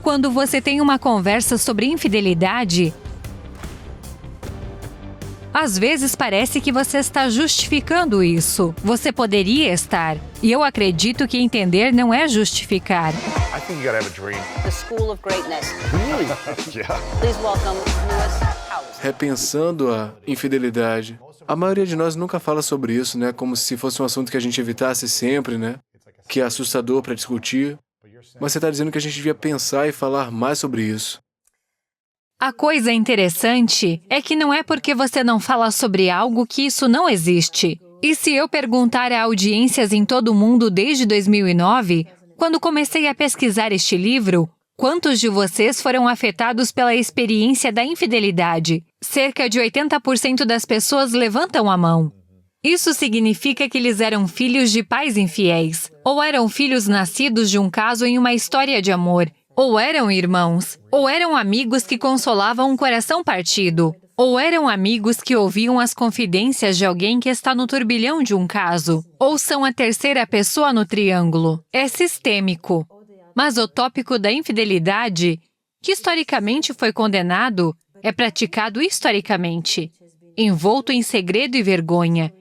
Quando você tem uma conversa sobre infidelidade, às vezes parece que você está justificando isso. Você poderia estar. E eu acredito que entender não é justificar. I think you gotta have a dream. The School of Greatness. Really? Yeah. Please welcome Lewis Howes. Repensando a infidelidade. A maioria de nós nunca fala sobre isso, né? Como se fosse um assunto que a gente evitasse sempre, né? Que é assustador para discutir. Mas você está dizendo que a gente devia pensar e falar mais sobre isso. A coisa interessante é que não é porque você não fala sobre algo que isso não existe. E se eu perguntar a audiências em todo o mundo desde 2009, quando comecei a pesquisar este livro, quantos de vocês foram afetados pela experiência da infidelidade? Cerca de 80% das pessoas levantam a mão. Isso significa que eles eram filhos de pais infiéis, ou eram filhos nascidos de um caso em uma história de amor, ou eram irmãos, ou eram amigos que consolavam um coração partido, ou eram amigos que ouviam as confidências de alguém que está no turbilhão de um caso, ou são a terceira pessoa no triângulo. É sistêmico. Mas o tópico da infidelidade, que historicamente foi condenado, é praticado historicamente, envolto em segredo e vergonha,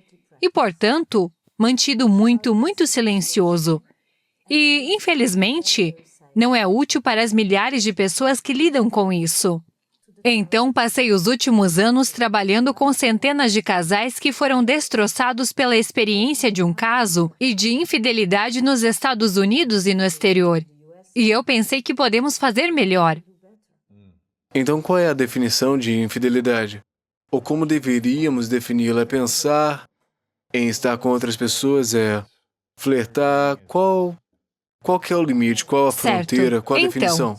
e, portanto, mantido muito, muito silencioso. E, infelizmente, não é útil para as milhares de pessoas que lidam com isso. Então, passei os últimos anos trabalhando com centenas de casais que foram destroçados pela experiência de um caso e de infidelidade nos Estados Unidos e no exterior. E eu pensei que podemos fazer melhor. Então, qual é a definição de infidelidade? Ou como deveríamos defini-la? É pensar em estar com outras pessoas? É flertar? Qual que é o limite? Qual a fronteira? Qual a definição?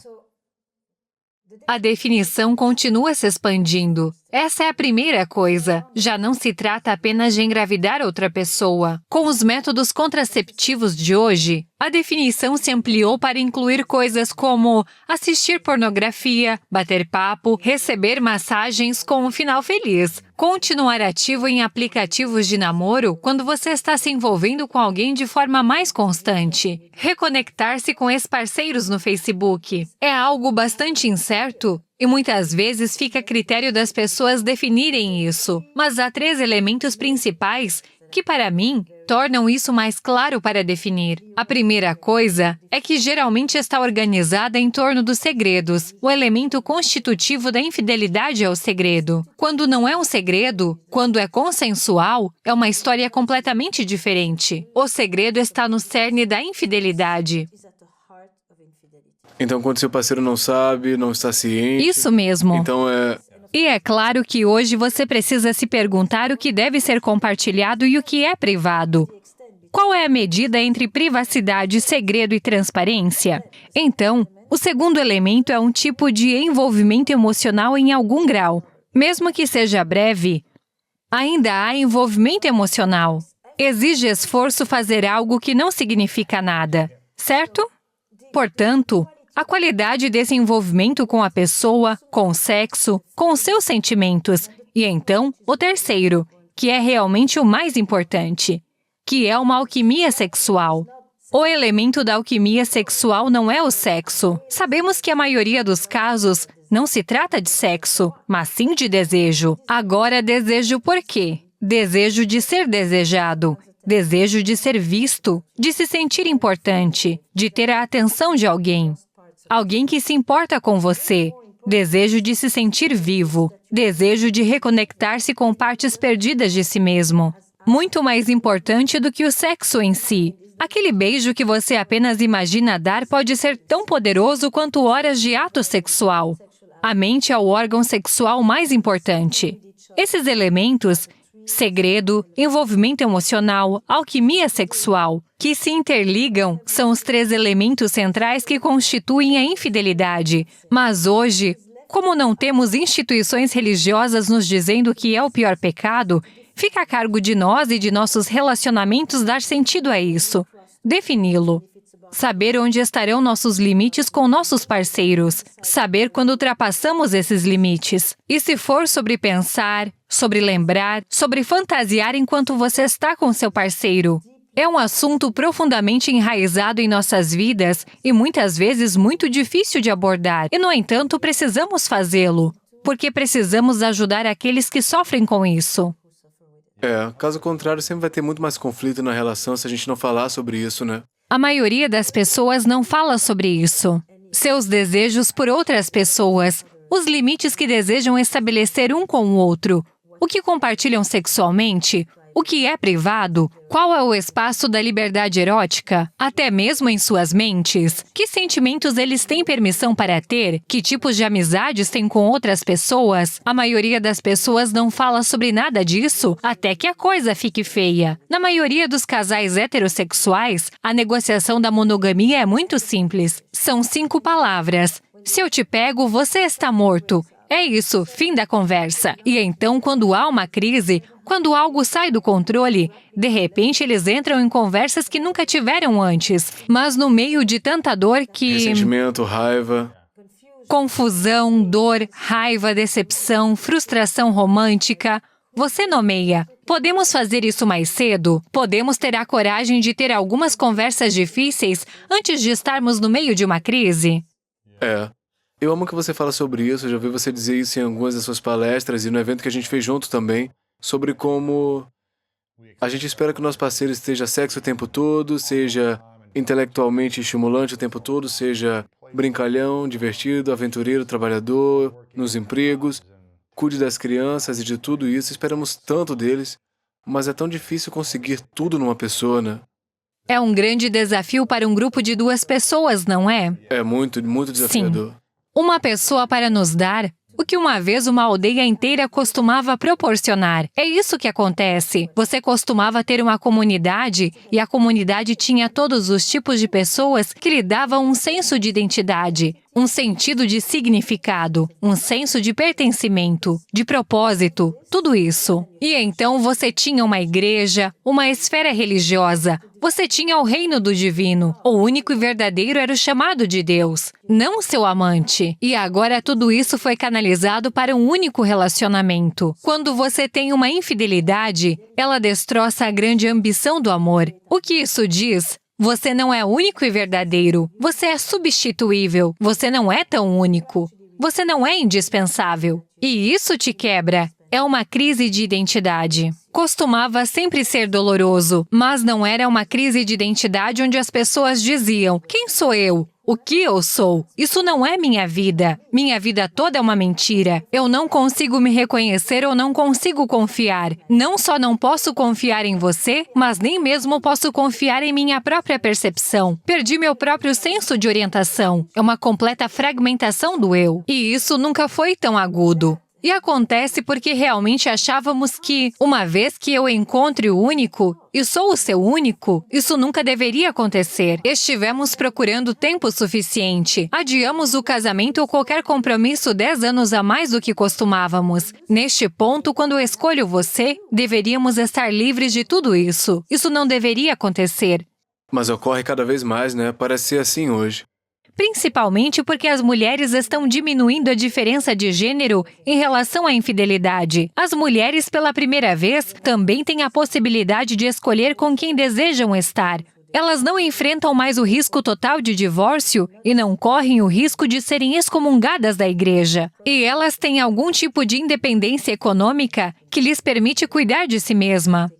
A definição continua se expandindo. Essa é a primeira coisa. Já não se trata apenas de engravidar outra pessoa. Com os métodos contraceptivos de hoje, a definição se ampliou para incluir coisas como assistir pornografia, bater papo, receber massagens com um final feliz, continuar ativo em aplicativos de namoro quando você está se envolvendo com alguém de forma mais constante, reconectar-se com ex-parceiros no Facebook. É algo bastante incerto e muitas vezes fica a critério das pessoas definirem isso. Mas há 3 elementos principais que, para mim, tornam isso mais claro para definir. A primeira coisa é que geralmente está organizada em torno dos segredos. O elemento constitutivo da infidelidade é o segredo. Quando não é um segredo, quando é consensual, é uma história completamente diferente. O segredo está no cerne da infidelidade. Então, quando seu parceiro não sabe, não está ciente... Isso mesmo. Então, E é claro que hoje você precisa se perguntar o que deve ser compartilhado e o que é privado. Qual é a medida entre privacidade, segredo e transparência? Então, o segundo elemento é um tipo de envolvimento emocional em algum grau. Mesmo que seja breve, ainda há envolvimento emocional. Exige esforço fazer algo que não significa nada, certo? Portanto, a qualidade desse envolvimento com a pessoa, com o sexo, com os seus sentimentos. E então, o terceiro, que é realmente o mais importante, que é uma alquimia sexual. O elemento da alquimia sexual não é o sexo. Sabemos que a maioria dos casos não se trata de sexo, mas sim de desejo. Agora, desejo por quê? Desejo de ser desejado. Desejo de ser visto, de se sentir importante, de ter a atenção de alguém. Alguém que se importa com você. Desejo de se sentir vivo. Desejo de reconectar-se com partes perdidas de si mesmo. Muito mais importante do que o sexo em si. Aquele beijo que você apenas imagina dar pode ser tão poderoso quanto horas de ato sexual. A mente é o órgão sexual mais importante. Esses elementos, segredo, envolvimento emocional, alquimia sexual, que se interligam, são os 3 elementos centrais que constituem a infidelidade. Mas hoje, como não temos instituições religiosas nos dizendo que é o pior pecado, fica a cargo de nós e de nossos relacionamentos dar sentido a isso, defini-lo. Saber onde estarão nossos limites com nossos parceiros. Saber quando ultrapassamos esses limites. E se for sobre pensar, sobre lembrar, sobre fantasiar enquanto você está com seu parceiro. É um assunto profundamente enraizado em nossas vidas e muitas vezes muito difícil de abordar. E, no entanto, precisamos fazê-lo, porque precisamos ajudar aqueles que sofrem com isso. Caso contrário, sempre vai ter muito mais conflito na relação se a gente não falar sobre isso, né? A maioria das pessoas não fala sobre isso. Seus desejos por outras pessoas, os limites que desejam estabelecer um com o outro, o que compartilham sexualmente, o que é privado, qual é o espaço da liberdade erótica, até mesmo em suas mentes, que sentimentos eles têm permissão para ter, que tipos de amizades têm com outras pessoas. A maioria das pessoas não fala sobre nada disso até que a coisa fique feia. Na maioria dos casais heterossexuais, a negociação da monogamia é muito simples. São 5 palavras. Se eu te pego, você está morto. É isso, fim da conversa. E então, quando há uma crise, quando algo sai do controle, de repente eles entram em conversas que nunca tiveram antes, mas no meio de tanta dor que... Ressentimento, raiva... Confusão, dor, raiva, decepção, frustração romântica. Você nomeia. Podemos fazer isso mais cedo? Podemos ter a coragem de ter algumas conversas difíceis antes de estarmos no meio de uma crise? Eu amo que você fala sobre isso, eu já vi você dizer isso em algumas das suas palestras e no evento que a gente fez junto também, sobre como a gente espera que o nosso parceiro esteja sexy o tempo todo, seja intelectualmente estimulante o tempo todo, seja brincalhão, divertido, aventureiro, trabalhador, nos empregos, cuide das crianças e de tudo isso. Esperamos tanto deles, mas é tão difícil conseguir tudo numa pessoa, né? É um grande desafio para um grupo de 2 pessoas, não é? É muito, muito desafiador. Sim. Uma pessoa para nos dar o que uma vez uma aldeia inteira costumava proporcionar. É isso que acontece. Você costumava ter uma comunidade e a comunidade tinha todos os tipos de pessoas que lhe davam um senso de identidade, um sentido de significado, um senso de pertencimento, de propósito, tudo isso. E então você tinha uma igreja, uma esfera religiosa, você tinha o reino do divino. O único e verdadeiro era o chamado de Deus, não seu amante. E agora tudo isso foi canalizado para um único relacionamento. Quando você tem uma infidelidade, ela destroça a grande ambição do amor. O que isso diz? Você não é único e verdadeiro. Você é substituível. Você não é tão único. Você não é indispensável. E isso te quebra. É uma crise de identidade. Costumava sempre ser doloroso, mas não era uma crise de identidade onde as pessoas diziam: quem sou eu? O que eu sou? Isso não é minha vida. Minha vida toda é uma mentira. Eu não consigo me reconhecer ou não consigo confiar. Não só não posso confiar em você, mas nem mesmo posso confiar em minha própria percepção. Perdi meu próprio senso de orientação. É uma completa fragmentação do eu. E isso nunca foi tão agudo. E acontece porque realmente achávamos que, uma vez que eu encontre o único, e sou o seu único, isso nunca deveria acontecer. Estivemos procurando tempo suficiente. Adiamos o casamento ou qualquer compromisso 10 anos a mais do que costumávamos. Neste ponto, quando eu escolho você, deveríamos estar livres de tudo isso. Isso não deveria acontecer. Mas ocorre cada vez mais, né? Parece ser assim hoje. Principalmente porque as mulheres estão diminuindo a diferença de gênero em relação à infidelidade. As mulheres, pela primeira vez, também têm a possibilidade de escolher com quem desejam estar. Elas não enfrentam mais o risco total de divórcio e não correm o risco de serem excomungadas da igreja. E elas têm algum tipo de independência econômica que lhes permite cuidar de si mesma.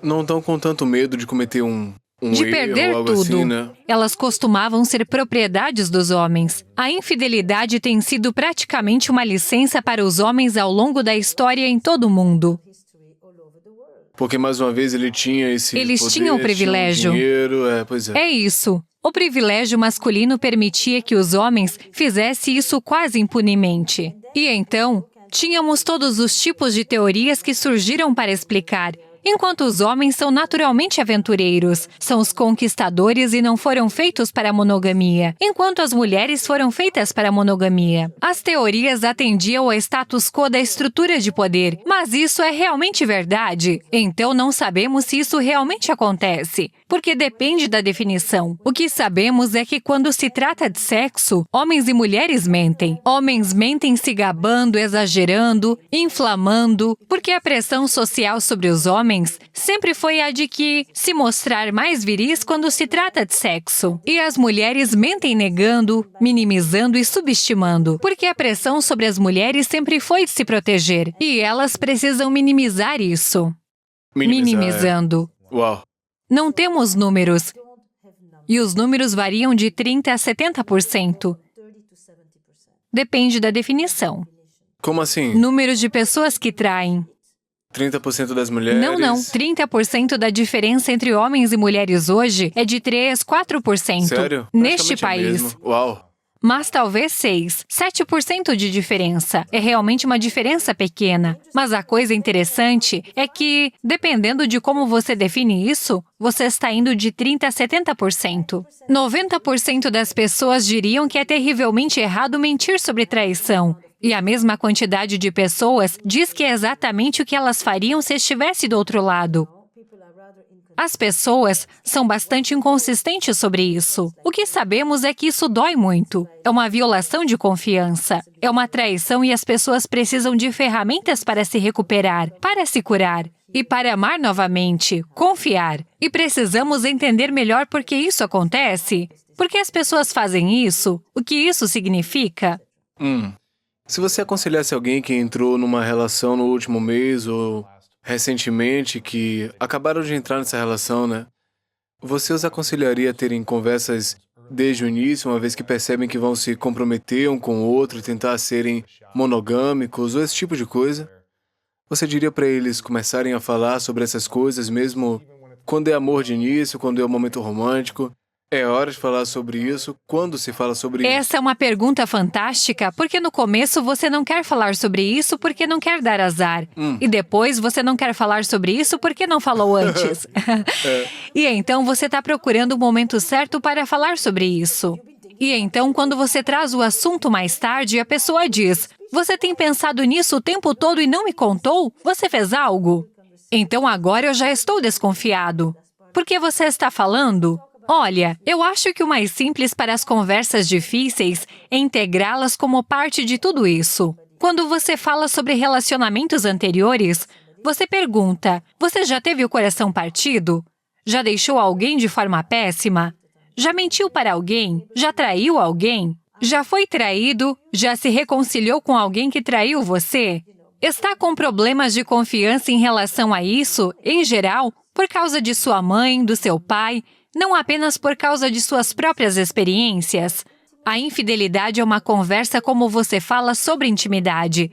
Não estão com tanto medo de cometer um de erro, perder algo tudo. assim, né? Elas costumavam ser propriedades dos homens. A infidelidade tem sido praticamente uma licença para os homens ao longo da história em todo o mundo. Porque, mais uma vez, ele tinha esse Eles poder, tinham o privilégio. tinha dinheiro, pois é. É isso. O privilégio masculino permitia que os homens fizessem isso quase impunemente. E então, tínhamos todos os tipos de teorias que surgiram para explicar. Enquanto os homens são naturalmente aventureiros, são os conquistadores e não foram feitos para a monogamia, enquanto as mulheres foram feitas para a monogamia. As teorias atendiam ao status quo da estrutura de poder, mas isso é realmente verdade? Então não sabemos se isso realmente acontece, porque depende da definição. O que sabemos é que quando se trata de sexo, homens e mulheres mentem. Homens mentem se gabando, exagerando, inflamando, porque a pressão social sobre os homens homens sempre foi a de que se mostrar mais viris quando se trata de sexo. E as mulheres mentem negando, minimizando e subestimando, porque a pressão sobre as mulheres sempre foi de se proteger, e elas precisam minimizar isso. Minimizando. Uau. Não temos números. E os números variam de 30% a 70%. Depende da definição. Como assim? Números de pessoas que traem. 30% das mulheres? Não. 30% da diferença entre homens e mulheres hoje é de 3%, 4%. Sério? Neste Praticamente é país. mesmo. Uau. Mas talvez 6%, 7% de diferença. É realmente uma diferença pequena. Mas a coisa interessante é que, dependendo de como você define isso, você está indo de 30% a 70%. 90% das pessoas diriam que é terrivelmente errado mentir sobre traição. E a mesma quantidade de pessoas diz que é exatamente o que elas fariam se estivesse do outro lado. As pessoas são bastante inconsistentes sobre isso. O que sabemos é que isso dói muito. É uma violação de confiança. É uma traição e as pessoas precisam de ferramentas para se recuperar, para se curar e para amar novamente, confiar. E precisamos entender melhor por que isso acontece. Por que as pessoas fazem isso? O que isso significa? Se você aconselhasse alguém que entrou numa relação no último mês ou recentemente, que acabaram de entrar nessa relação, né? Você os aconselharia a terem conversas desde o início, uma vez que percebem que vão se comprometer um com o outro e tentar serem monogâmicos ou esse tipo de coisa? Você diria para eles começarem a falar sobre essas coisas mesmo quando é amor de início, quando é um momento romântico? É hora de falar sobre isso? Quando se fala sobre isso? Essa é uma pergunta fantástica, porque no começo você não quer falar sobre isso porque não quer dar azar. E depois você não quer falar sobre isso porque não falou antes. E então você está procurando o momento certo para falar sobre isso. E então, quando você traz o assunto mais tarde, a pessoa diz: "Você tem pensado nisso o tempo todo e não me contou? Você fez algo?" Então agora eu já estou desconfiado. Por que você está falando? Olha, eu acho que o mais simples para as conversas difíceis é integrá-las como parte de tudo isso. Quando você fala sobre relacionamentos anteriores, você pergunta: você já teve o coração partido? Já deixou alguém de forma péssima? Já mentiu para alguém? Já traiu alguém? Já foi traído? Já se reconciliou com alguém que traiu você? Está com problemas de confiança em relação a isso, em geral, por causa de sua mãe, do seu pai, não apenas por causa de suas próprias experiências? A infidelidade é uma conversa como você fala sobre intimidade,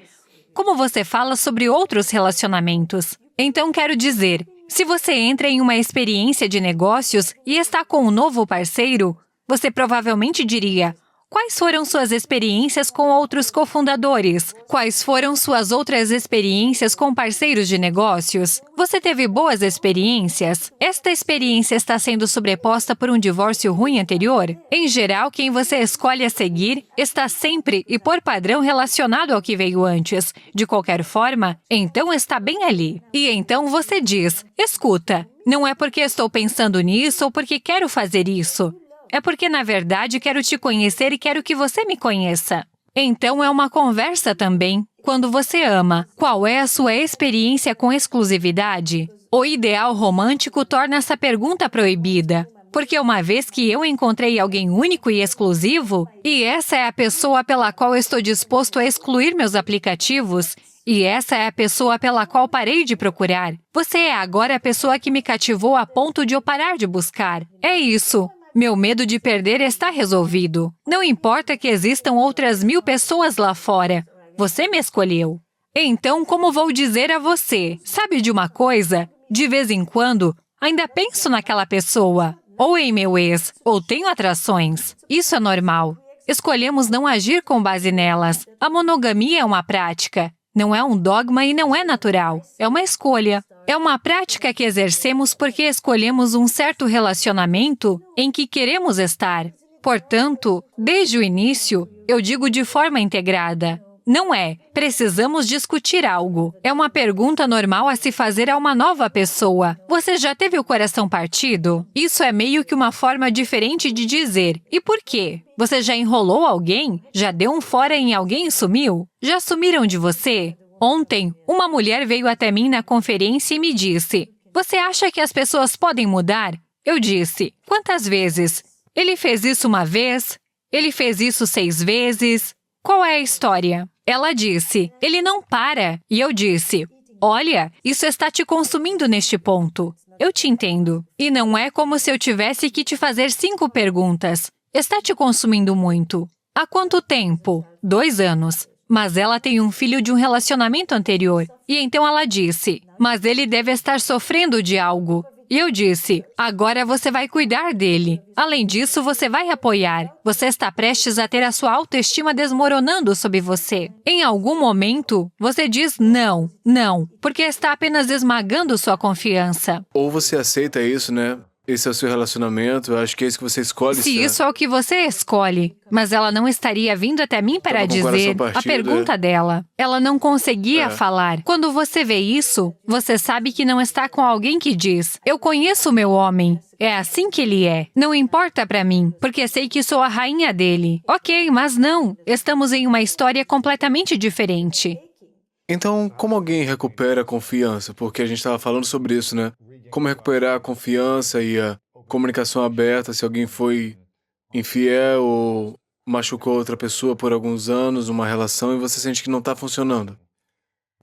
como você fala sobre outros relacionamentos. Então, quero dizer, se você entra em uma experiência de negócios e está com um novo parceiro, você provavelmente diria: quais foram suas experiências com outros cofundadores? Quais foram suas outras experiências com parceiros de negócios? Você teve boas experiências? Esta experiência está sendo sobreposta por um divórcio ruim anterior? Em geral, quem você escolhe a seguir está sempre e por padrão relacionado ao que veio antes. De qualquer forma, então está bem ali. E então você diz: escuta, não é porque estou pensando nisso ou porque quero fazer isso. É porque, na verdade, quero te conhecer e quero que você me conheça. Então, é uma conversa também. Quando você ama, qual é a sua experiência com exclusividade? O ideal romântico torna essa pergunta proibida. Porque uma vez que eu encontrei alguém único e exclusivo, e essa é a pessoa pela qual estou disposto a excluir meus aplicativos, e essa é a pessoa pela qual parei de procurar, você é agora a pessoa que me cativou a ponto de eu parar de buscar. É isso. Meu medo de perder está resolvido. Não importa que existam outras 1000 pessoas lá fora. Você me escolheu. Então, como vou dizer a você? Sabe de uma coisa? De vez em quando, ainda penso naquela pessoa. Ou em meu ex, ou tenho atrações. Isso é normal. Escolhemos não agir com base nelas. A monogamia é uma prática. Não é um dogma e não é natural. É uma escolha. É uma prática que exercemos porque escolhemos um certo relacionamento em que queremos estar. Portanto, desde o início, eu digo de forma integrada. Não é, precisamos discutir algo. É uma pergunta normal a se fazer a uma nova pessoa. Você já teve o coração partido? Isso é meio que uma forma diferente de dizer. E por quê? Você já enrolou alguém? Já deu um fora em alguém e sumiu? Já sumiram de você? Ontem, uma mulher veio até mim na conferência e me disse: "Você acha que as pessoas podem mudar?" Eu disse: "Quantas vezes? Ele fez isso uma vez? Ele fez isso 6 vezes? Qual é a história?" Ela disse: "Ele não para." E eu disse: "Olha, isso está te consumindo neste ponto. Eu te entendo. E não é como se eu tivesse que te fazer 5 perguntas. Está te consumindo muito. Há quanto tempo? 2 anos. Mas ela tem um filho de um relacionamento anterior. E então ela disse: "Mas ele deve estar sofrendo de algo." E eu disse: "Agora você vai cuidar dele. Além disso, você vai apoiar. Você está prestes a ter a sua autoestima desmoronando sob você. Em algum momento, você diz não, não, porque está apenas esmagando sua confiança." Ou você aceita isso, né? Esse é o seu relacionamento, eu acho que é isso que você escolhe. Se certo? isso é o que você escolhe. Mas ela não estaria vindo até mim para Tava com o coração dizer a partido, pergunta dela. Ela não conseguia falar. Quando você vê isso, você sabe que não está com alguém que diz: "Eu conheço o meu homem. É assim que ele é. Não importa para mim, porque sei que sou a rainha dele." Ok, mas não. Estamos em uma história completamente diferente. Então, como alguém recupera a confiança? Porque a gente estava falando sobre isso, né? Como recuperar a confiança e a comunicação aberta se alguém foi infiel ou machucou outra pessoa por alguns anos, uma relação, e você sente que não está funcionando.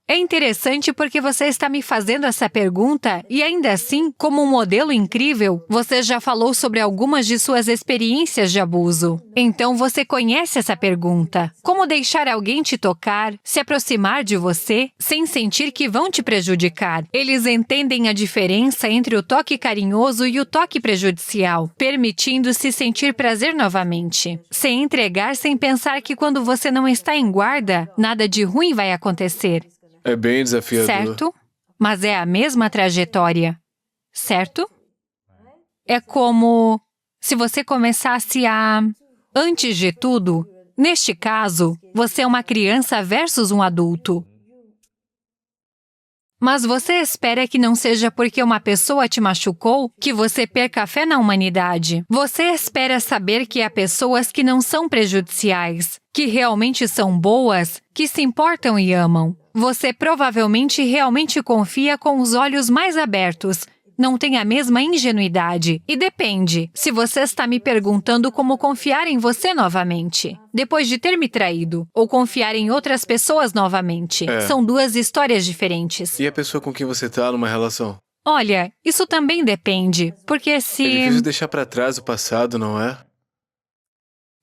É interessante porque você está me fazendo essa pergunta e ainda assim, como um modelo incrível, você já falou sobre algumas de suas experiências de abuso. Então você conhece essa pergunta. Como deixar alguém te tocar, se aproximar de você, sem sentir que vão te prejudicar? Eles entendem a diferença entre o toque carinhoso e o toque prejudicial, permitindo-se sentir prazer novamente. Se entregar sem pensar que quando você não está em guarda, nada de ruim vai acontecer. É bem desafiador. Certo? Mas é a mesma trajetória. Certo? É como se você começasse a... Antes de tudo, neste caso, você é uma criança versus um adulto. Mas você espera que não seja porque uma pessoa te machucou que você perca a fé na humanidade. Você espera saber que há pessoas que não são prejudiciais, que realmente são boas, que se importam e amam. Você provavelmente realmente confia com os olhos mais abertos. Não tem a mesma ingenuidade. E depende, se você está me perguntando como confiar em você novamente, depois de ter me traído, ou confiar em outras pessoas novamente. São 2 histórias diferentes. E a pessoa com quem você está numa relação? Olha, isso também depende, porque se... É difícil deixar para trás o passado, não é?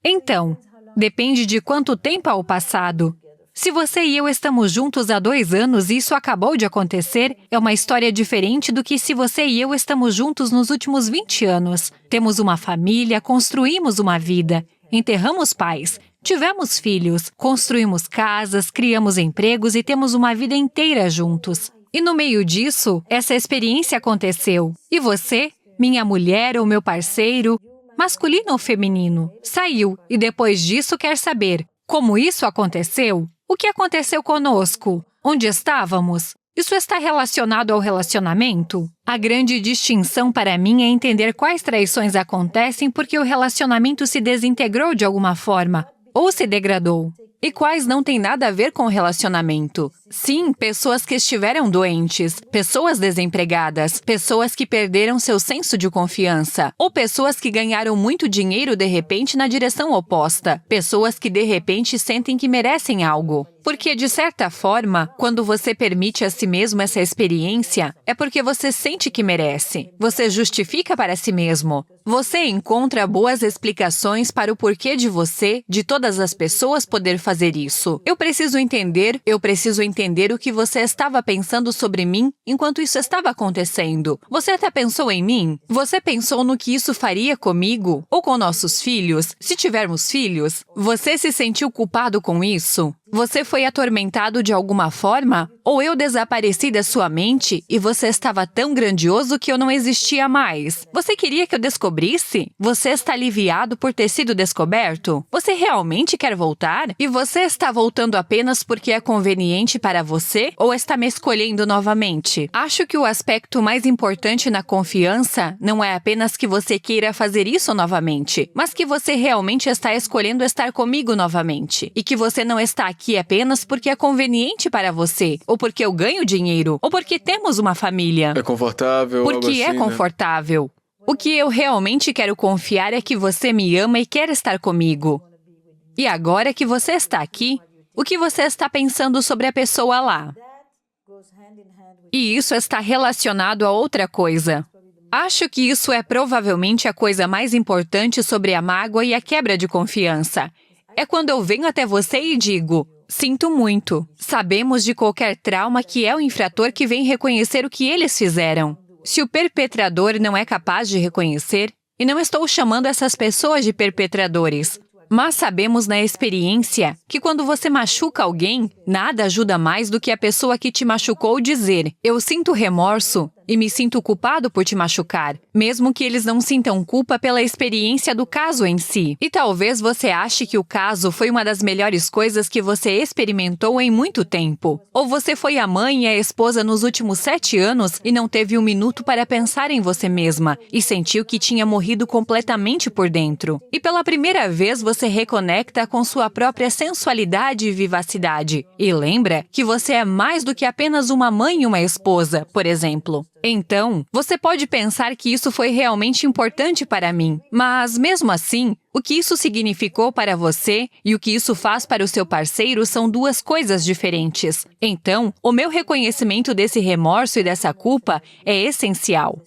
Então, depende de quanto tempo há o passado. Se você e eu estamos juntos há 2 anos e isso acabou de acontecer, é uma história diferente do que se você e eu estamos juntos nos últimos 20 anos. Temos uma família, construímos uma vida, enterramos pais, tivemos filhos, construímos casas, criamos empregos e temos uma vida inteira juntos. E no meio disso, essa experiência aconteceu. E você, minha mulher ou meu parceiro, masculino ou feminino, saiu e depois disso quer saber como isso aconteceu? O que aconteceu conosco? Onde estávamos? Isso está relacionado ao relacionamento? A grande distinção para mim é entender quais traições acontecem porque o relacionamento se desintegrou de alguma forma ou se degradou. E quais não têm nada a ver com o relacionamento. Sim, pessoas que estiveram doentes, pessoas desempregadas, pessoas que perderam seu senso de confiança, ou pessoas que ganharam muito dinheiro de repente na direção oposta, pessoas que de repente sentem que merecem algo. Porque, de certa forma, quando você permite a si mesmo essa experiência, é porque você sente que merece. Você justifica para si mesmo. Você encontra boas explicações para o porquê de você, de todas as pessoas, poder fazer isso. Eu preciso entender o que você estava pensando sobre mim enquanto isso estava acontecendo. Você até pensou em mim? Você pensou no que isso faria comigo? Ou com nossos filhos? Se tivermos filhos? Você se sentiu culpado com isso? Você foi atormentado de alguma forma? Ou eu desapareci da sua mente e você estava tão grandioso que eu não existia mais? Você queria que eu descobrisse? Você está aliviado por ter sido descoberto? Você realmente quer voltar? E você está voltando apenas porque é conveniente para você? Ou está me escolhendo novamente? Acho que o aspecto mais importante na confiança não é apenas que você queira fazer isso novamente, mas que você realmente está escolhendo estar comigo novamente. E que você não está aqui aqui apenas porque é conveniente para você, ou porque eu ganho dinheiro, ou porque temos uma família. É confortável, algo Porque assim, é né? confortável. O que eu realmente quero confiar é que você me ama e quer estar comigo. E agora que você está aqui, o que você está pensando sobre a pessoa lá? E isso está relacionado a outra coisa. Acho que isso é provavelmente a coisa mais importante sobre a mágoa e a quebra de confiança. É quando eu venho até você e digo, sinto muito. Sabemos de qualquer trauma que é o infrator que vem reconhecer o que eles fizeram. Se o perpetrador não é capaz de reconhecer, e não estou chamando essas pessoas de perpetradores, mas sabemos na experiência que quando você machuca alguém, nada ajuda mais do que a pessoa que te machucou dizer, eu sinto remorso e me sinto culpado por te machucar, mesmo que eles não sintam culpa pela experiência do caso em si. E talvez você ache que o caso foi uma das melhores coisas que você experimentou em muito tempo. Ou você foi a mãe e a esposa nos últimos 7 anos e não teve um minuto para pensar em você mesma e sentiu que tinha morrido completamente por dentro. E pela primeira vez você reconecta com sua própria sensualidade e vivacidade. E lembra que você é mais do que apenas uma mãe e uma esposa, por exemplo. Então, você pode pensar que isso foi realmente importante para mim, mas mesmo assim, o que isso significou para você e o que isso faz para o seu parceiro são duas coisas diferentes. Então, o meu reconhecimento desse remorso e dessa culpa é essencial.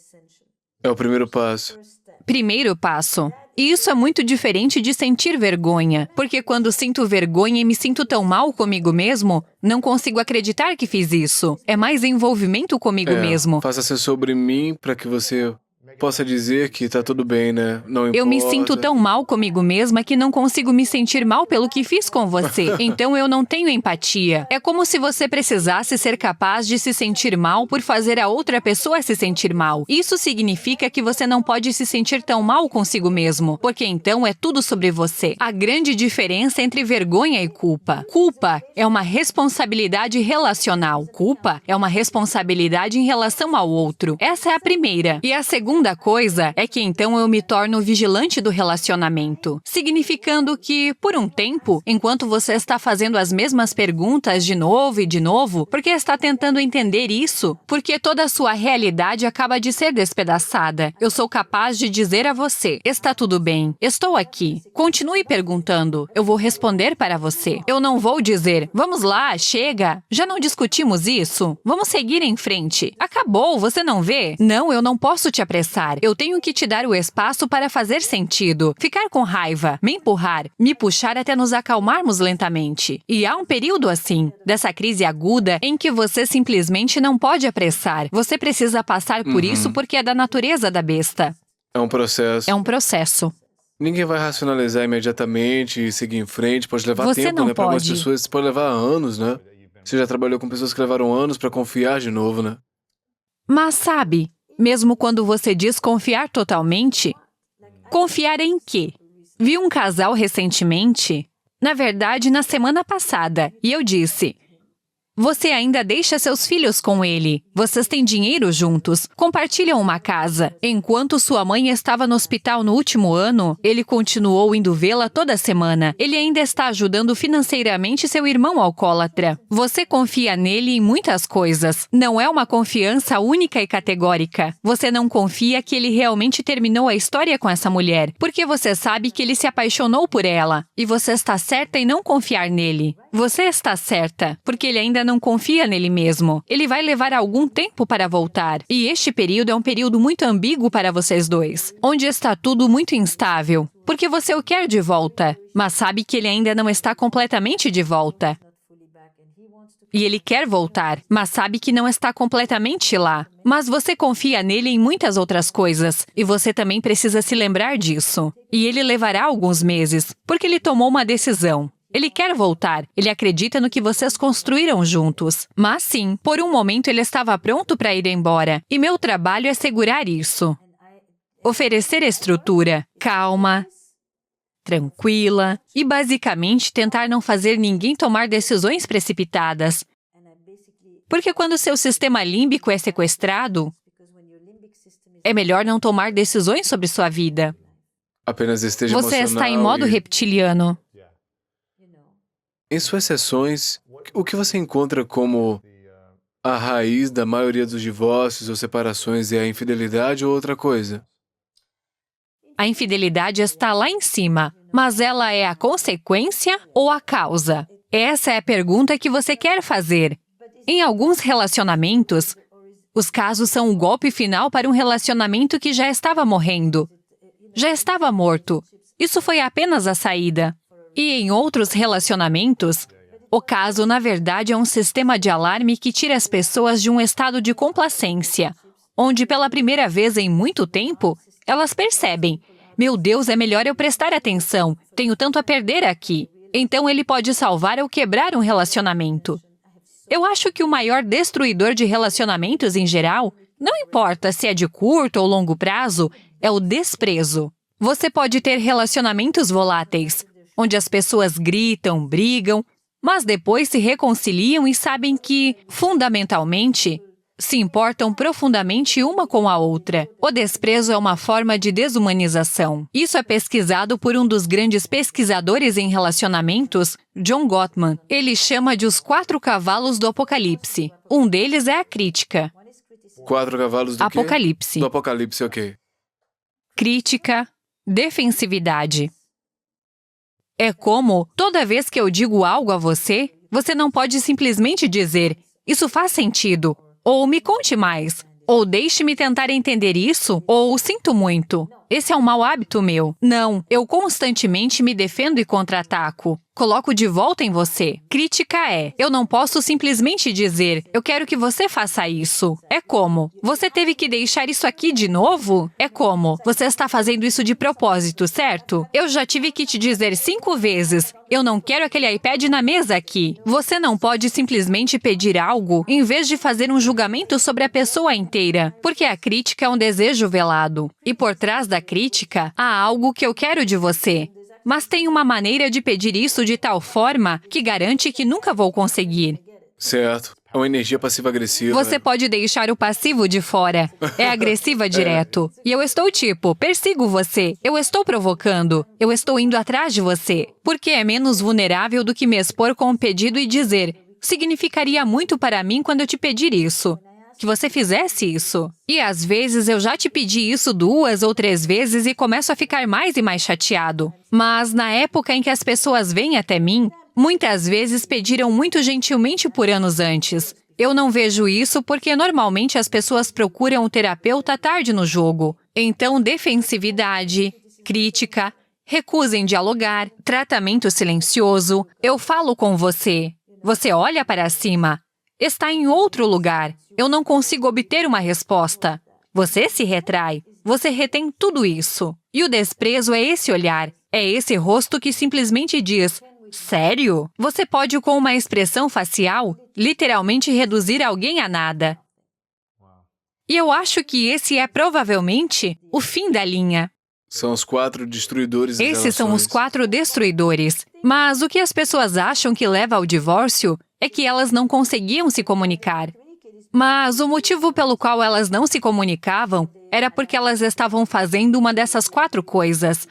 É o primeiro passo. Primeiro passo. E isso é muito diferente de sentir vergonha, porque quando sinto vergonha e me sinto tão mal comigo mesmo, não consigo acreditar que fiz isso. É mais envolvimento comigo mesmo. Faça-se sobre mim para que você possa dizer que tá tudo bem, né? Não importa. Eu me sinto tão mal comigo mesma que não consigo me sentir mal pelo que fiz com você. Então eu não tenho empatia. É como se você precisasse ser capaz de se sentir mal por fazer a outra pessoa se sentir mal. Isso significa que você não pode se sentir tão mal consigo mesmo, porque então é tudo sobre você. A grande diferença entre vergonha e culpa. Culpa é uma responsabilidade relacional. Culpa é uma responsabilidade em relação ao outro. Essa é a primeira. E a segunda coisa é que então eu me torno vigilante do relacionamento, significando que, por um tempo, enquanto você está fazendo as mesmas perguntas de novo e de novo, porque está tentando entender isso, porque toda a sua realidade acaba de ser despedaçada, eu sou capaz de dizer a você, está tudo bem, estou aqui. Continue perguntando, eu vou responder para você. Eu não vou dizer, vamos lá, chega, já não discutimos isso? Vamos seguir em frente. Acabou, você não vê? Não, eu não posso te apressar. Eu tenho que te dar o espaço para fazer sentido, ficar com raiva, me empurrar, me puxar até nos acalmarmos lentamente. E há um período assim, dessa crise aguda, em que você simplesmente não pode apressar. Você precisa passar por isso porque é da natureza da besta. É um processo. É um processo. Ninguém vai racionalizar imediatamente e seguir em frente. Pode levar Você tempo, não né? Para algumas pode. pessoas isso pode levar anos, né? Você já trabalhou com pessoas que levaram anos para confiar de novo, né? Mas sabe, mesmo quando você diz confiar totalmente, confiar em quê? Vi um casal recentemente, na verdade, na semana passada, e eu disse, você ainda deixa seus filhos com ele, vocês têm dinheiro juntos, compartilham uma casa. Enquanto sua mãe estava no hospital no último ano, ele continuou indo vê-la toda semana. Ele ainda está ajudando financeiramente seu irmão alcoólatra. Você confia nele em muitas coisas. Não é uma confiança única e categórica. Você não confia que ele realmente terminou a história com essa mulher, porque você sabe que ele se apaixonou por ela. E você está certa em não confiar nele. Você está certa, porque ele ainda não confia nele mesmo. Ele vai levar algum tempo para voltar. E este período é um período muito ambíguo para vocês dois, onde está tudo muito instável, porque você o quer de volta, mas sabe que ele ainda não está completamente de volta. E ele quer voltar, mas sabe que não está completamente lá. Mas você confia nele em muitas outras coisas, e você também precisa se lembrar disso. E ele levará alguns meses, porque ele tomou uma decisão. Ele quer voltar, ele acredita no que vocês construíram juntos. Mas sim, por um momento ele estava pronto para ir embora, e meu trabalho é segurar isso. Oferecer estrutura, calma, tranquila, e basicamente tentar não fazer ninguém tomar decisões precipitadas. Porque quando seu sistema límbico é sequestrado, é melhor não tomar decisões sobre sua vida. Apenas esteja Você está em modo reptiliano. Em suas sessões, o que você encontra como a raiz da maioria dos divórcios ou separações é a infidelidade ou outra coisa? A infidelidade está lá em cima, mas ela é a consequência ou a causa? Essa é a pergunta que você quer fazer. Em alguns relacionamentos, os casos são o golpe final para um relacionamento que já estava morrendo. Já estava morto. Isso foi apenas a saída. E em outros relacionamentos, o caso, na verdade, é um sistema de alarme que tira as pessoas de um estado de complacência, onde pela primeira vez em muito tempo, elas percebem: meu Deus, é melhor eu prestar atenção, tenho tanto a perder aqui. Então ele pode salvar ou quebrar um relacionamento. Eu acho que o maior destruidor de relacionamentos em geral, não importa se é de curto ou longo prazo, é o desprezo. Você pode ter relacionamentos voláteis, onde as pessoas gritam, brigam, mas depois se reconciliam e sabem que, fundamentalmente, se importam profundamente uma com a outra. O desprezo é uma forma de desumanização. Isso é pesquisado por um dos grandes pesquisadores em relacionamentos, John Gottman. Ele chama de os 4 cavalos do apocalipse. Um deles é a crítica. 4 cavalos do quê? Apocalipse. Do apocalipse, ok. Crítica, defensividade. É como, toda vez que eu digo algo a você, você não pode simplesmente dizer, isso faz sentido, ou me conte mais, ou deixe-me tentar entender isso, ou sinto muito. Esse é um mau hábito meu. Não, eu constantemente me defendo e contra-ataco. Coloco de volta em você. Crítica é, eu não posso simplesmente dizer, eu quero que você faça isso. É como, você teve que deixar isso aqui de novo? É como, você está fazendo isso de propósito, certo? Eu já tive que te dizer 5 vezes, eu não quero aquele iPad na mesa aqui. Você não pode simplesmente pedir algo em vez de fazer um julgamento sobre a pessoa inteira, porque a crítica é um desejo velado. E por trás da crítica, há algo que eu quero de você. Mas tem uma maneira de pedir isso de tal forma que garante que nunca vou conseguir. Certo. É uma energia passiva-agressiva. Você pode deixar o passivo de fora. É agressiva direto. E eu estou tipo, persigo você. Eu estou provocando. Eu estou indo atrás de você. Porque é menos vulnerável do que me expor com um pedido e dizer, significaria muito para mim quando eu te pedir isso. Que você fizesse isso. E às vezes eu já te pedi isso 2 ou 3 vezes e começo a ficar mais e mais chateado. Mas na época em que as pessoas vêm até mim, muitas vezes pediram muito gentilmente por anos antes. Eu não vejo isso porque normalmente as pessoas procuram um terapeuta tarde no jogo. Então, defensividade, crítica, recusa em dialogar, tratamento silencioso, eu falo com você. Você olha para cima. Está em outro lugar. Eu não consigo obter uma resposta. Você se retrai. Você retém tudo isso. E o desprezo é esse olhar. É esse rosto que simplesmente diz, sério? Você pode, com uma expressão facial, literalmente reduzir alguém a nada. E eu acho que esse é provavelmente o fim da linha. São os 4 destruidores das Esses são os relações. 4 destruidores. Mas o que as pessoas acham que leva ao divórcio é que elas não conseguiam se comunicar. Mas o motivo pelo qual elas não se comunicavam era porque elas estavam fazendo uma dessas 4 coisas.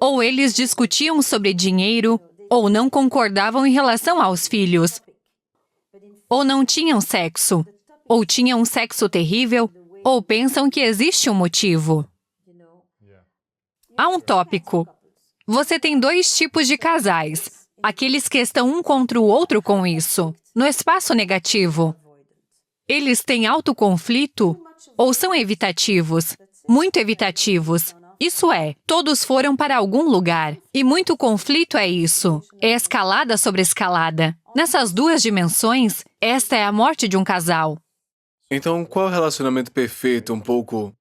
Ou eles discutiam sobre dinheiro, ou não concordavam em relação aos filhos, ou não tinham sexo, ou tinham um sexo terrível, ou pensam que existe um motivo. Há um tópico. Você tem 2 tipos de casais. Aqueles que estão um contra o outro com isso, no espaço negativo. Eles têm alto conflito ou são evitativos, muito evitativos. Isso é, todos foram para algum lugar. E muito conflito é isso. É escalada sobre escalada. Nessas 2 dimensões, esta é a morte de um casal. Então, qual é o relacionamento perfeito? Um pouco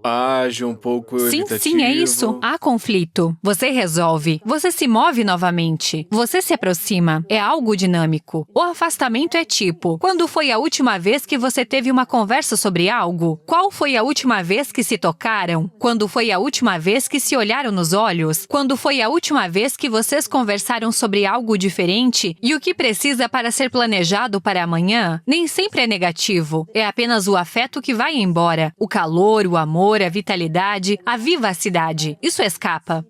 ágil, um pouco evitativo? Sim, é isso. Há conflito. Você resolve. Você se move novamente. Você se aproxima. É algo dinâmico. O afastamento é tipo, quando foi a última vez que você teve uma conversa sobre algo? Qual foi a última vez que se tocaram? Quando foi a última vez que se olharam nos olhos? Quando foi a última vez que vocês conversaram sobre algo diferente e o que precisa para ser planejado para amanhã? Nem sempre é negativo. É apenas o afeto que vai embora. O calor, o amor, a vitalidade, a vivacidade. Isso escapa.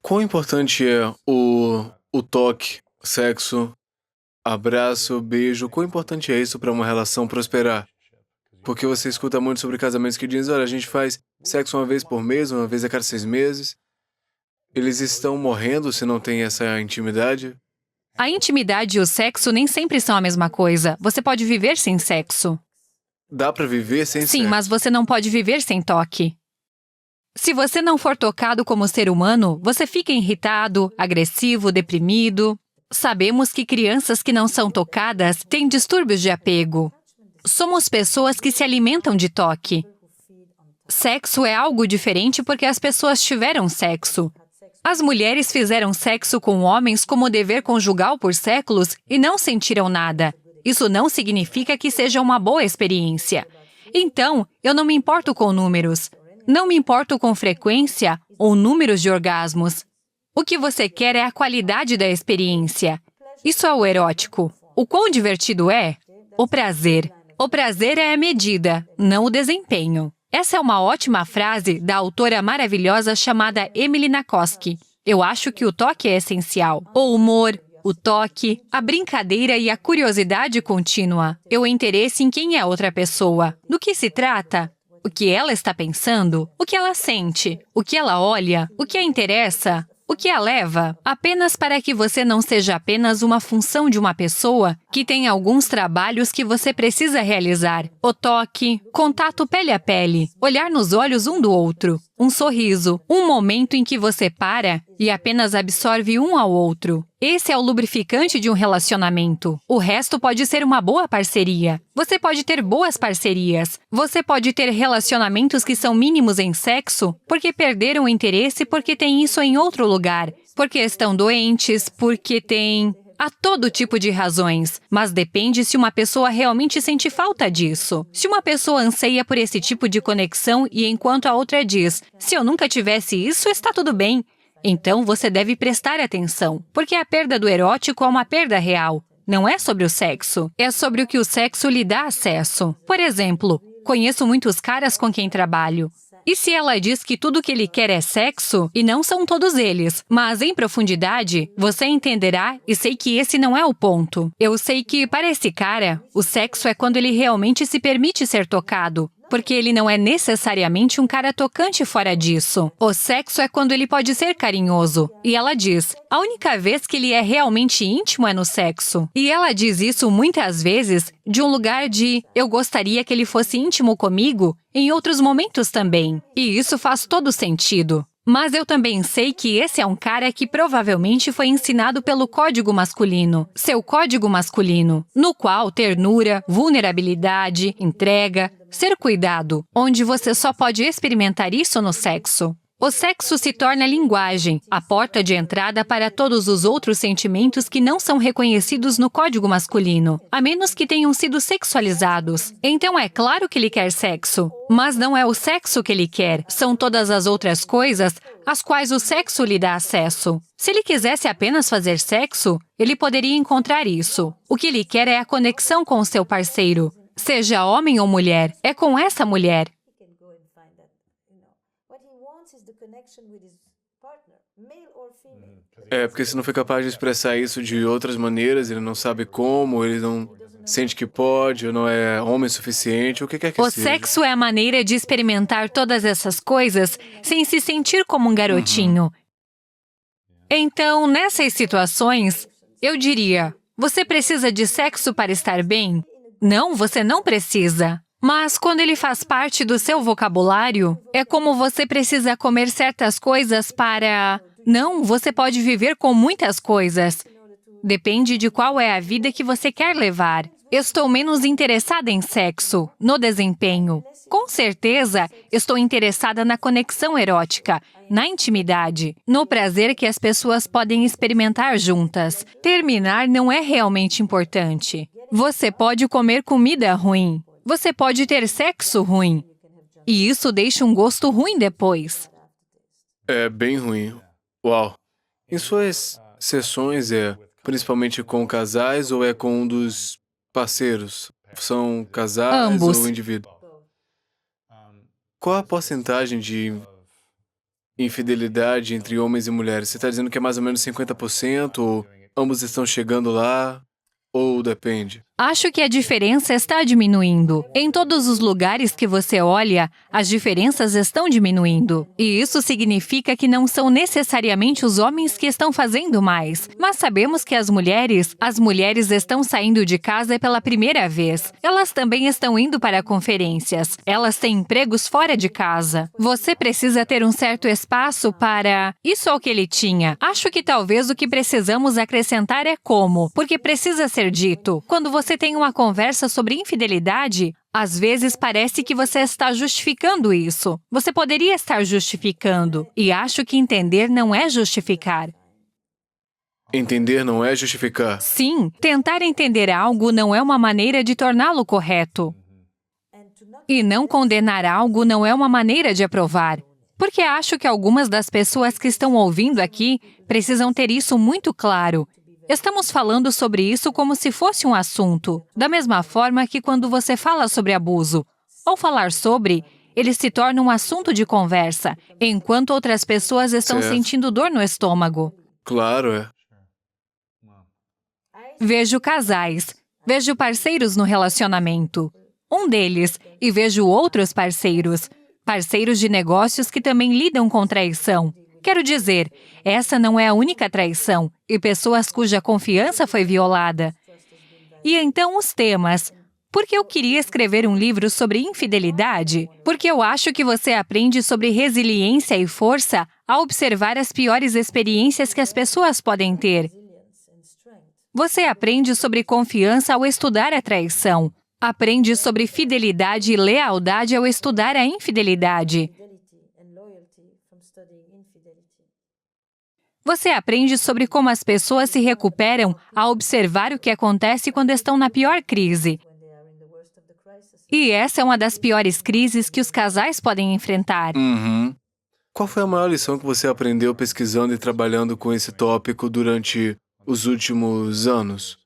Quão importante é o o toque, sexo, abraço, beijo, quão importante é isso para uma relação prosperar? Porque você escuta muito sobre casamentos que dizem, olha, a gente faz sexo uma vez por mês, uma vez a cada 6 meses. Eles estão morrendo se não tem essa intimidade? A intimidade e o sexo nem sempre são a mesma coisa. Você pode viver sem sexo. Dá para viver sem Sim, sexo? mas você não pode viver sem toque. Se você não for tocado como ser humano, você fica irritado, agressivo, deprimido. Sabemos que crianças que não são tocadas têm distúrbios de apego. Somos pessoas que se alimentam de toque. Sexo é algo diferente porque as pessoas tiveram sexo. As mulheres fizeram sexo com homens como dever conjugal por séculos e não sentiram nada. Isso não significa que seja uma boa experiência. Então, eu não me importo com números. Não me importo com frequência ou números de orgasmos. O que você quer é a qualidade da experiência. Isso é o erótico. O quão divertido é? O prazer. O prazer é a medida, não o desempenho. Essa é uma ótima frase da autora maravilhosa chamada Emily Nagoski. Eu acho que o toque é essencial. O humor, o toque, a brincadeira e a curiosidade contínua. E o interesse em quem é outra pessoa. Do que se trata? O que ela está pensando? O que ela sente? O que ela olha? O que a interessa? O que a leva? Apenas para que você não seja apenas uma função de uma pessoa que tem alguns trabalhos que você precisa realizar. O toque, contato pele a pele, olhar nos olhos um do outro, um sorriso, um momento em que você para e apenas absorve um ao outro. Esse é o lubrificante de um relacionamento. O resto pode ser uma boa parceria. Você pode ter boas parcerias. Você pode ter relacionamentos que são mínimos em sexo porque perderam o interesse porque tem isso em outro lugar, porque estão doentes, porque tem... Há todo tipo de razões, mas depende se uma pessoa realmente sente falta disso. Se uma pessoa anseia por esse tipo de conexão e enquanto a outra diz, se eu nunca tivesse isso, está tudo bem. Então você deve prestar atenção, porque a perda do erótico é uma perda real. Não é sobre o sexo, é sobre o que o sexo lhe dá acesso. Por exemplo, conheço muitos caras com quem trabalho. E se ela diz que tudo que ele quer é sexo, e não são todos eles, mas em profundidade, você entenderá e sei que esse não é o ponto. Eu sei que, para esse cara, o sexo é quando ele realmente se permite ser tocado, porque ele não é necessariamente um cara tocante fora disso. O sexo é quando ele pode ser carinhoso. E ela diz, a única vez que ele é realmente íntimo é no sexo. E ela diz isso muitas vezes de um lugar de eu gostaria que ele fosse íntimo comigo em outros momentos também. E isso faz todo sentido. Mas eu também sei que esse é um cara que provavelmente foi ensinado pelo código masculino, seu código masculino, no qual ternura, vulnerabilidade, entrega, ser cuidado, onde você só pode experimentar isso no sexo. O sexo se torna linguagem, a porta de entrada para todos os outros sentimentos que não são reconhecidos no código masculino, a menos que tenham sido sexualizados. Então é claro que ele quer sexo, mas não é o sexo que ele quer, são todas as outras coisas às quais o sexo lhe dá acesso. Se ele quisesse apenas fazer sexo, ele poderia encontrar isso. O que ele quer é a conexão com o seu parceiro, seja homem ou mulher, é com essa mulher. É, porque se não foi capaz de expressar isso de outras maneiras, ele não sabe como, ele não sente que pode, ou não é homem suficiente, o que quer que O seja. sexo é a maneira de experimentar todas essas coisas sem se sentir como um garotinho. Então, nessas situações, eu diria, você precisa de sexo para estar bem? Não, você não precisa. Mas quando ele faz parte do seu vocabulário, é como você precisa comer certas coisas para... Não, você pode viver com muitas coisas. Depende de qual é a vida que você quer levar. Estou menos interessada em sexo, no desempenho. Com certeza, estou interessada na conexão erótica, na intimidade, no prazer que as pessoas podem experimentar juntas. Terminar não é realmente importante. Você pode comer comida ruim. Você pode ter sexo ruim. E isso deixa um gosto ruim depois. É bem ruim. Uau. Em suas sessões principalmente com casais ou é com um dos parceiros? São casais Ambos. ou indivíduo? Qual a porcentagem de infidelidade entre homens e mulheres? Você está dizendo que é mais ou menos 50%, ou ambos estão chegando lá, ou depende? Acho que a diferença está diminuindo. Em todos os lugares que você olha, as diferenças estão diminuindo. E isso significa que não são necessariamente os homens que estão fazendo mais. Mas sabemos que as mulheres estão saindo de casa pela primeira vez. Elas também estão indo para conferências. Elas têm empregos fora de casa. Você precisa ter um certo espaço para... Isso é o que ele tinha. Acho que talvez o que precisamos acrescentar é como, porque precisa ser dito. Quando você tem uma conversa sobre infidelidade, às vezes parece que você está justificando isso. Você poderia estar justificando. E acho que entender não é justificar. Entender não é justificar. Sim, tentar entender algo não é uma maneira de torná-lo correto. E não condenar algo não é uma maneira de aprovar. Porque acho que algumas das pessoas que estão ouvindo aqui precisam ter isso muito claro. Estamos falando sobre isso como se fosse um assunto, da mesma forma que quando você fala sobre abuso. Ao falar sobre, ele se torna um assunto de conversa, enquanto outras pessoas estão Certo. sentindo dor no estômago. Claro, é. Vejo casais, vejo parceiros no relacionamento. Um deles, e vejo outros parceiros de negócios que também lidam com traição. Quero dizer, essa não é a única traição, e pessoas cuja confiança foi violada. E então os temas. Por que eu queria escrever um livro sobre infidelidade? Porque eu acho que você aprende sobre resiliência e força ao observar as piores experiências que as pessoas podem ter. Você aprende sobre confiança ao estudar a traição. Aprende sobre fidelidade e lealdade ao estudar a infidelidade. Você aprende sobre como as pessoas se recuperam ao observar o que acontece quando estão na pior crise. E essa é uma das piores crises que os casais podem enfrentar. Uhum. Qual foi a maior lição que você aprendeu pesquisando e trabalhando com esse tópico durante os últimos anos?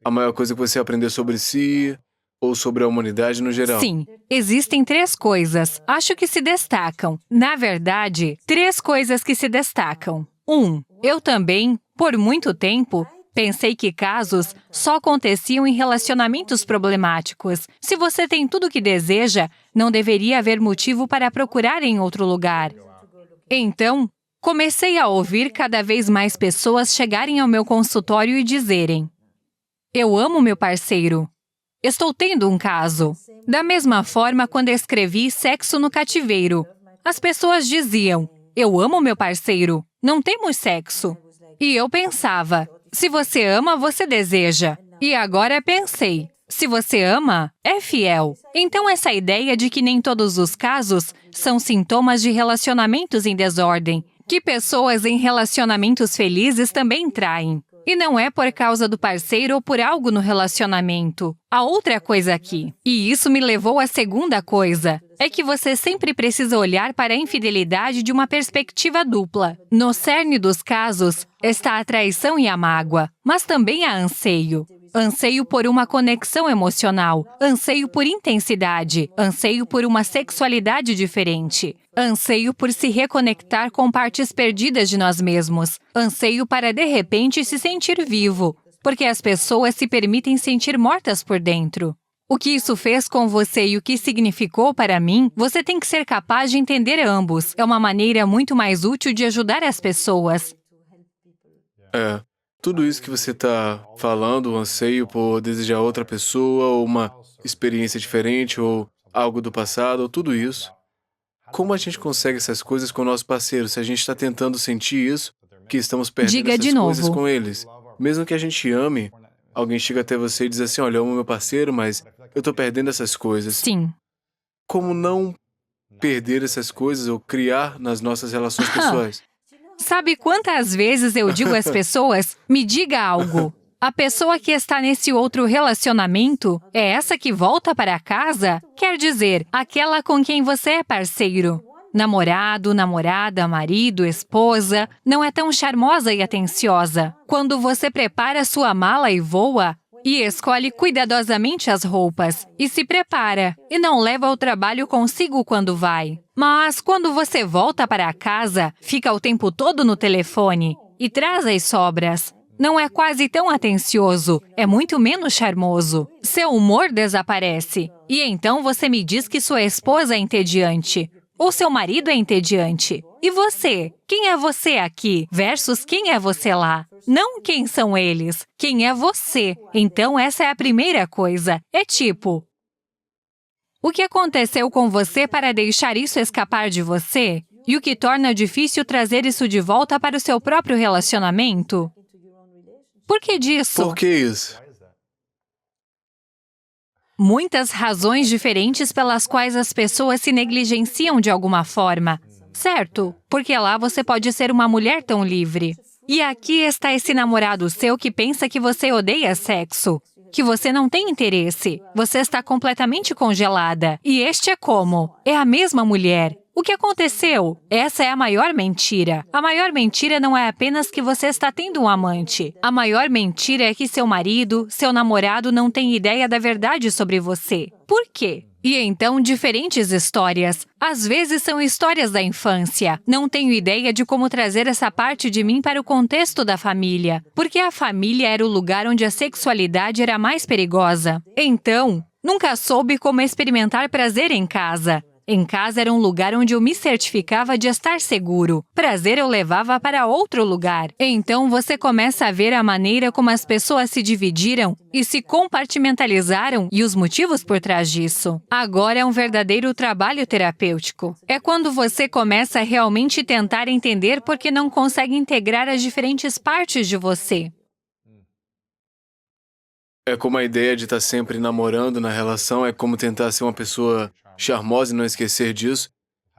A maior coisa que você aprendeu sobre si ou sobre a humanidade no geral? Sim, existem 3 coisas, acho que se destacam. Na verdade, 3 coisas que se destacam. 1. Eu também, por muito tempo, pensei que casos só aconteciam em relacionamentos problemáticos. Se você tem tudo o que deseja, não deveria haver motivo para procurar em outro lugar. Então, comecei a ouvir cada vez mais pessoas chegarem ao meu consultório e dizerem: eu amo meu parceiro. Estou tendo um caso. Da mesma forma, quando escrevi Sexo no Cativeiro, as pessoas diziam: eu amo meu parceiro, não temos sexo. E eu pensava: se você ama, você deseja. E agora pensei: se você ama, é fiel. Então essa ideia de que nem todos os casos são sintomas de relacionamentos em desordem, que pessoas em relacionamentos felizes também traem. E não é por causa do parceiro ou por algo no relacionamento. A outra coisa aqui, e isso me levou à segunda coisa, é que você sempre precisa olhar para a infidelidade de uma perspectiva dupla. No cerne dos casos está a traição e a mágoa, mas também há anseio. Anseio por uma conexão emocional, anseio por intensidade, anseio por uma sexualidade diferente, anseio por se reconectar com partes perdidas de nós mesmos, anseio para de repente se sentir vivo, porque as pessoas se permitem sentir mortas por dentro. O que isso fez com você e o que significou para mim, você tem que ser capaz de entender ambos. É uma maneira muito mais útil de ajudar as pessoas. Tudo isso que você está falando, o anseio por desejar outra pessoa, ou uma experiência diferente, ou algo do passado, ou tudo isso. Como a gente consegue essas coisas com o nosso parceiro? Se a gente está tentando sentir isso, que estamos perdendo Diga de essas coisas novo. com eles. Mesmo que a gente ame, alguém chega até você e diz assim: olha, eu amo meu parceiro, mas eu estou perdendo essas coisas. Sim. Como não perder essas coisas ou criar nas nossas relações pessoais? Sabe quantas vezes eu digo às pessoas, me diga algo. A pessoa que está nesse outro relacionamento é essa que volta para casa? Quer dizer, aquela com quem você é parceiro. Namorado, namorada, marido, esposa, não é tão charmosa e atenciosa. Quando você prepara sua mala e voa, e escolhe cuidadosamente as roupas, e se prepara, e não leva o trabalho consigo quando vai. Mas quando você volta para casa, fica o tempo todo no telefone e traz as sobras. Não é quase tão atencioso, é muito menos charmoso. Seu humor desaparece. E então você me diz que sua esposa é entediante. Ou seu marido é entediante. E você? Quem é você aqui versus quem é você lá? Não quem são eles, quem é você. Então essa é a primeira coisa. É tipo, o que aconteceu com você para deixar isso escapar de você? E o que torna difícil trazer isso de volta para o seu próprio relacionamento? Por que disso? Por que isso? Muitas razões diferentes pelas quais as pessoas se negligenciam de alguma forma. Certo, porque lá você pode ser uma mulher tão livre. E aqui está esse namorado seu que pensa que você odeia sexo, que você não tem interesse, você está completamente congelada. E este é como? É a mesma mulher. O que aconteceu? Essa é a maior mentira. A maior mentira não é apenas que você está tendo um amante. A maior mentira é que seu marido, seu namorado não tem ideia da verdade sobre você. Por quê? E então, diferentes histórias. Às vezes são histórias da infância. Não tenho ideia de como trazer essa parte de mim para o contexto da família, porque a família era o lugar onde a sexualidade era mais perigosa. Então, nunca soube como experimentar prazer em casa. Em casa era um lugar onde eu me certificava de estar seguro. Prazer eu levava para outro lugar. Então você começa a ver a maneira como as pessoas se dividiram e se compartimentalizaram e os motivos por trás disso. Agora é um verdadeiro trabalho terapêutico. É quando você começa a realmente tentar entender por que não consegue integrar as diferentes partes de você. É como a ideia de estar sempre namorando na relação, é como tentar ser uma pessoa charmosa e não esquecer disso.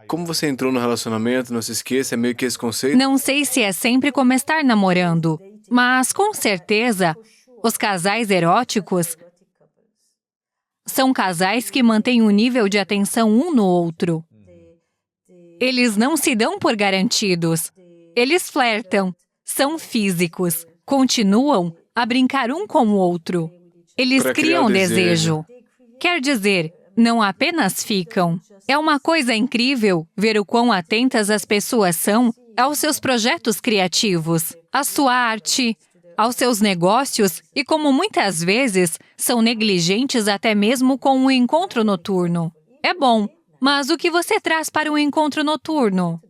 Como você entrou no relacionamento, não se esqueça, é meio que esse conceito. Não sei se é sempre como estar namorando, mas com certeza, os casais eróticos são casais que mantêm um nível de atenção um no outro. Eles não se dão por garantidos. Eles flertam, são físicos, continuam a brincar um com o outro. Eles Pra criar criam o desejo. desejo. Quer dizer, não apenas ficam. É uma coisa incrível ver o quão atentas as pessoas são aos seus projetos criativos, à sua arte, aos seus negócios e como muitas vezes são negligentes até mesmo com um encontro noturno. É bom, mas o que você traz para um encontro noturno?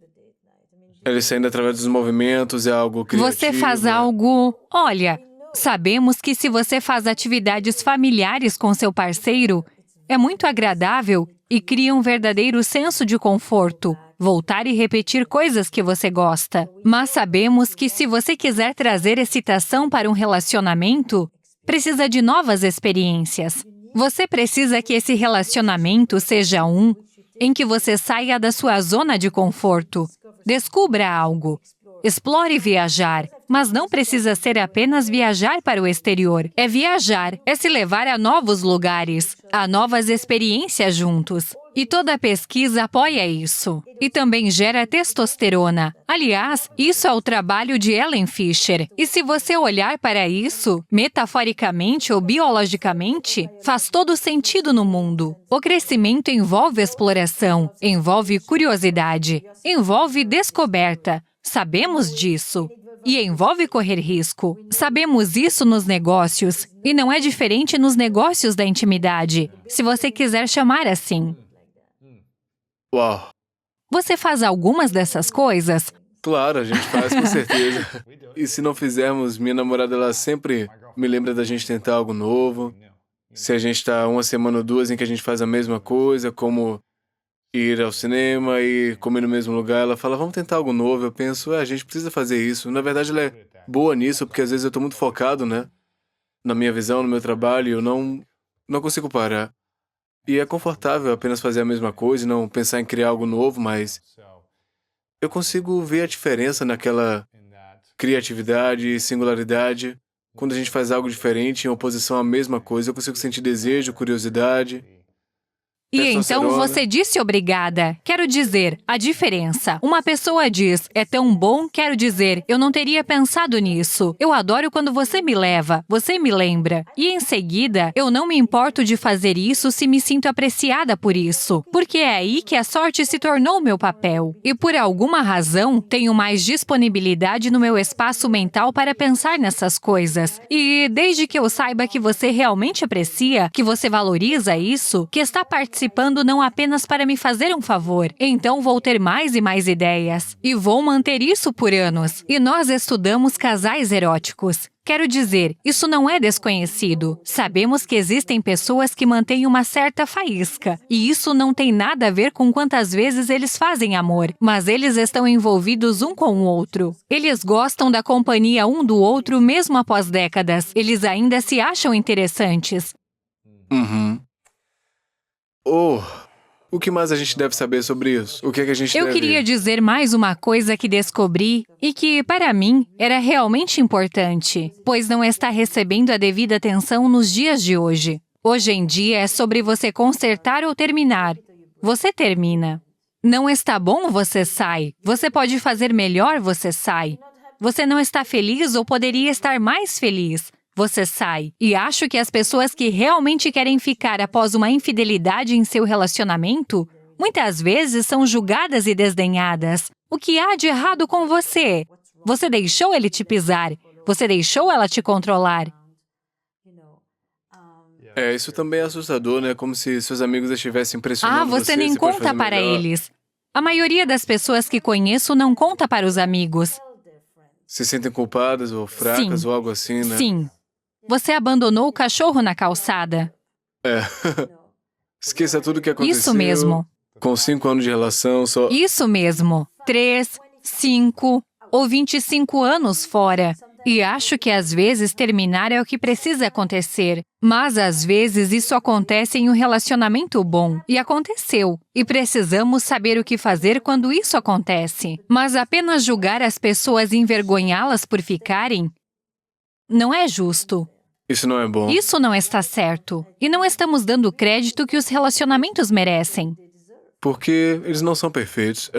Eles saem através dos movimentos, é algo criativo. Você faz algo... Olha, sabemos que se você faz atividades familiares com seu parceiro, é muito agradável e cria um verdadeiro senso de conforto, voltar e repetir coisas que você gosta. Mas sabemos que se você quiser trazer excitação para um relacionamento, precisa de novas experiências. Você precisa que esse relacionamento seja um em que você saia da sua zona de conforto. Descubra algo. Explore viajar, mas não precisa ser apenas viajar para o exterior. É viajar, é se levar a novos lugares, a novas experiências juntos. E toda pesquisa apoia isso. E também gera testosterona. Aliás, isso é o trabalho de Ellen Fisher. E se você olhar para isso, metaforicamente ou biologicamente, faz todo sentido no mundo. O crescimento envolve exploração, envolve curiosidade, envolve descoberta. Sabemos disso. E envolve correr risco. Sabemos isso nos negócios. E não é diferente nos negócios da intimidade, se você quiser chamar assim. Uau! Você faz algumas dessas coisas? Claro, a gente faz, com certeza. E se não fizermos, minha namorada, ela sempre me lembra da gente tentar algo novo. Se a gente está uma semana ou duas em que a gente faz a mesma coisa, como ir ao cinema e comer no mesmo lugar, ela fala, vamos tentar algo novo. Eu penso, a gente precisa fazer isso. Na verdade, ela é boa nisso, porque às vezes eu estou muito focado, né? Na minha visão, no meu trabalho, e eu não consigo parar. E é confortável apenas fazer a mesma coisa e não pensar em criar algo novo, mas eu consigo ver a diferença naquela criatividade e singularidade. Quando a gente faz algo diferente em oposição à mesma coisa, eu consigo sentir desejo, curiosidade. E então testosterona. você disse obrigada. Quero dizer, a diferença. Uma pessoa diz, é tão bom, quero dizer, eu não teria pensado nisso. Eu adoro quando você me leva, você me lembra. E em seguida, eu não me importo de fazer isso se me sinto apreciada por isso. Porque é aí que a sorte se tornou meu papel. E por alguma razão, tenho mais disponibilidade no meu espaço mental para pensar nessas coisas. E desde que eu saiba que você realmente aprecia, que você valoriza isso, que está participando não apenas para me fazer um favor, então vou ter mais e mais ideias. E vou manter isso por anos. E nós estudamos casais eróticos. Quero dizer, isso não é desconhecido. Sabemos que existem pessoas que mantêm uma certa faísca. E isso não tem nada a ver com quantas vezes eles fazem amor, mas eles estão envolvidos um com o outro. Eles gostam da companhia um do outro mesmo após décadas. Eles ainda se acham interessantes. O que mais a gente deve saber sobre isso? O que é que a gente Eu deve... queria dizer mais uma coisa que descobri e que, para mim, era realmente importante, pois não está recebendo a devida atenção nos dias de hoje. Hoje em dia é sobre você consertar ou terminar. Você termina. Não está bom, você sai. Você pode fazer melhor, você sai. Você não está feliz ou poderia estar mais feliz. Você sai. E acho que as pessoas que realmente querem ficar após uma infidelidade em seu relacionamento, muitas vezes são julgadas e desdenhadas. O que há de errado com você? Você deixou ele te pisar. Você deixou ela te controlar. Isso também é assustador, né? Como se seus amigos estivessem pressionando Você nem pode conta fazer para melhor. eles. A maioria das pessoas que conheço não conta para os amigos. Se sentem culpadas ou fracas Sim. ou algo assim, né? Sim. Você abandonou o cachorro na calçada. Esqueça tudo o que aconteceu. Isso mesmo. Com 5 anos de relação, só... Isso mesmo. 3, 5 ou 25 anos fora. E acho que às vezes terminar é o que precisa acontecer. Mas às vezes isso acontece em um relacionamento bom. E aconteceu. E precisamos saber o que fazer quando isso acontece. Mas apenas julgar as pessoas e envergonhá-las por ficarem não é justo. Isso não é bom. Isso não está certo. E não estamos dando o crédito que os relacionamentos merecem. Porque eles não são perfeitos,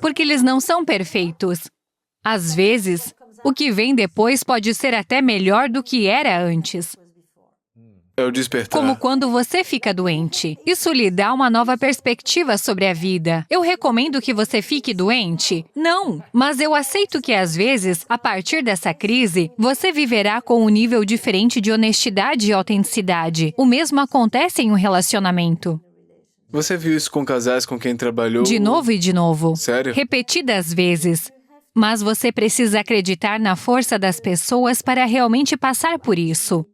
Porque eles não são perfeitos. Às vezes, o que vem depois pode ser até melhor do que era antes. É o despertar. Como quando você fica doente. Isso lhe dá uma nova perspectiva sobre a vida. Eu recomendo que você fique doente? Não. Mas eu aceito que, às vezes, a partir dessa crise, você viverá com um nível diferente de honestidade e autenticidade. O mesmo acontece em um relacionamento. Você viu isso com casais com quem trabalhou? De novo e de novo. Sério? Repetidas vezes. Mas você precisa acreditar na força das pessoas para realmente passar por isso.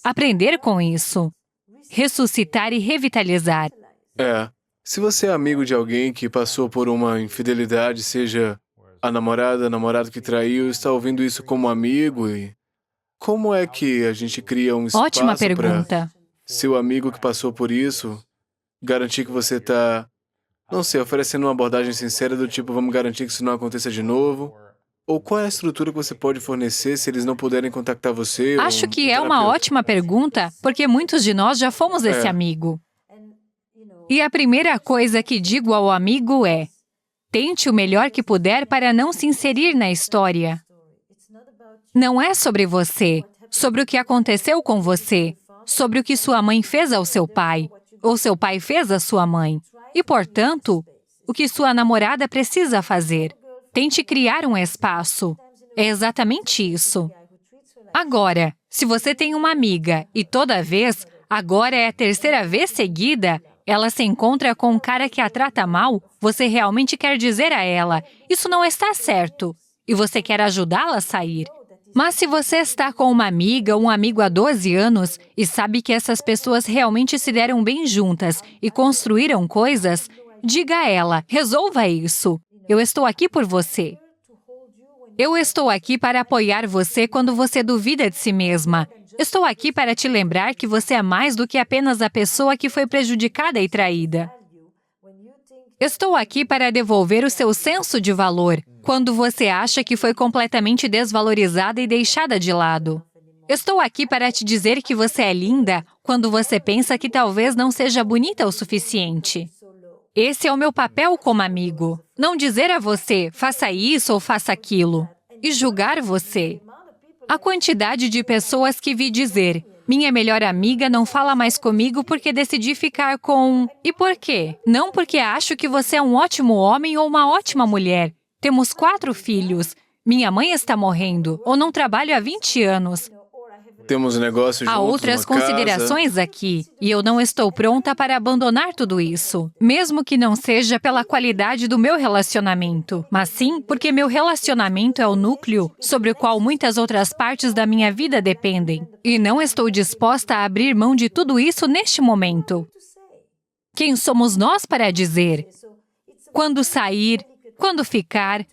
Aprender com isso. Ressuscitar e revitalizar. Se você é amigo de alguém que passou por uma infidelidade, seja a namorado que traiu, está ouvindo isso como amigo e... Como é que a gente cria um espaço Ótima para pergunta. seu amigo que passou por isso garantir que você está, não sei, oferecendo uma abordagem sincera do tipo, vamos garantir que isso não aconteça de novo? Ou qual é a estrutura que você pode fornecer se eles não puderem contactar você? ou Acho que um é uma terapeuta? ótima pergunta, porque muitos de nós já fomos esse amigo. E a primeira coisa que digo ao amigo é: tente o melhor que puder para não se inserir na história. Não é sobre você, sobre o que aconteceu com você, sobre o que sua mãe fez ao seu pai, ou seu pai fez à sua mãe. E, portanto, o que sua namorada precisa fazer. Tente criar um espaço. É exatamente isso. Agora, se você tem uma amiga e toda vez, agora é a terceira vez seguida, ela se encontra com um cara que a trata mal, você realmente quer dizer a ela, isso não está certo, e você quer ajudá-la a sair. Mas se você está com uma amiga ou um amigo há 12 anos e sabe que essas pessoas realmente se deram bem juntas e construíram coisas, diga a ela, resolva isso. Eu estou aqui por você. Eu estou aqui para apoiar você quando você duvida de si mesma. Estou aqui para te lembrar que você é mais do que apenas a pessoa que foi prejudicada e traída. Estou aqui para devolver o seu senso de valor quando você acha que foi completamente desvalorizada e deixada de lado. Estou aqui para te dizer que você é linda quando você pensa que talvez não seja bonita o suficiente. Esse é o meu papel como amigo. Não dizer a você, faça isso ou faça aquilo, e julgar você. A quantidade de pessoas que vi dizer, minha melhor amiga não fala mais comigo porque decidi ficar com... E por quê? Não porque acho que você é um ótimo homem ou uma ótima mulher. Temos 4 filhos. Minha mãe está morrendo, ou não trabalho há 20 anos. Temos um negócio juntos, Há outras uma casa. considerações aqui, e eu não estou pronta para abandonar tudo isso, mesmo que não seja pela qualidade do meu relacionamento, mas sim porque meu relacionamento é o núcleo sobre o qual muitas outras partes da minha vida dependem. E não estou disposta a abrir mão de tudo isso neste momento. Quem somos nós para dizer? Quando sair, quando ficar,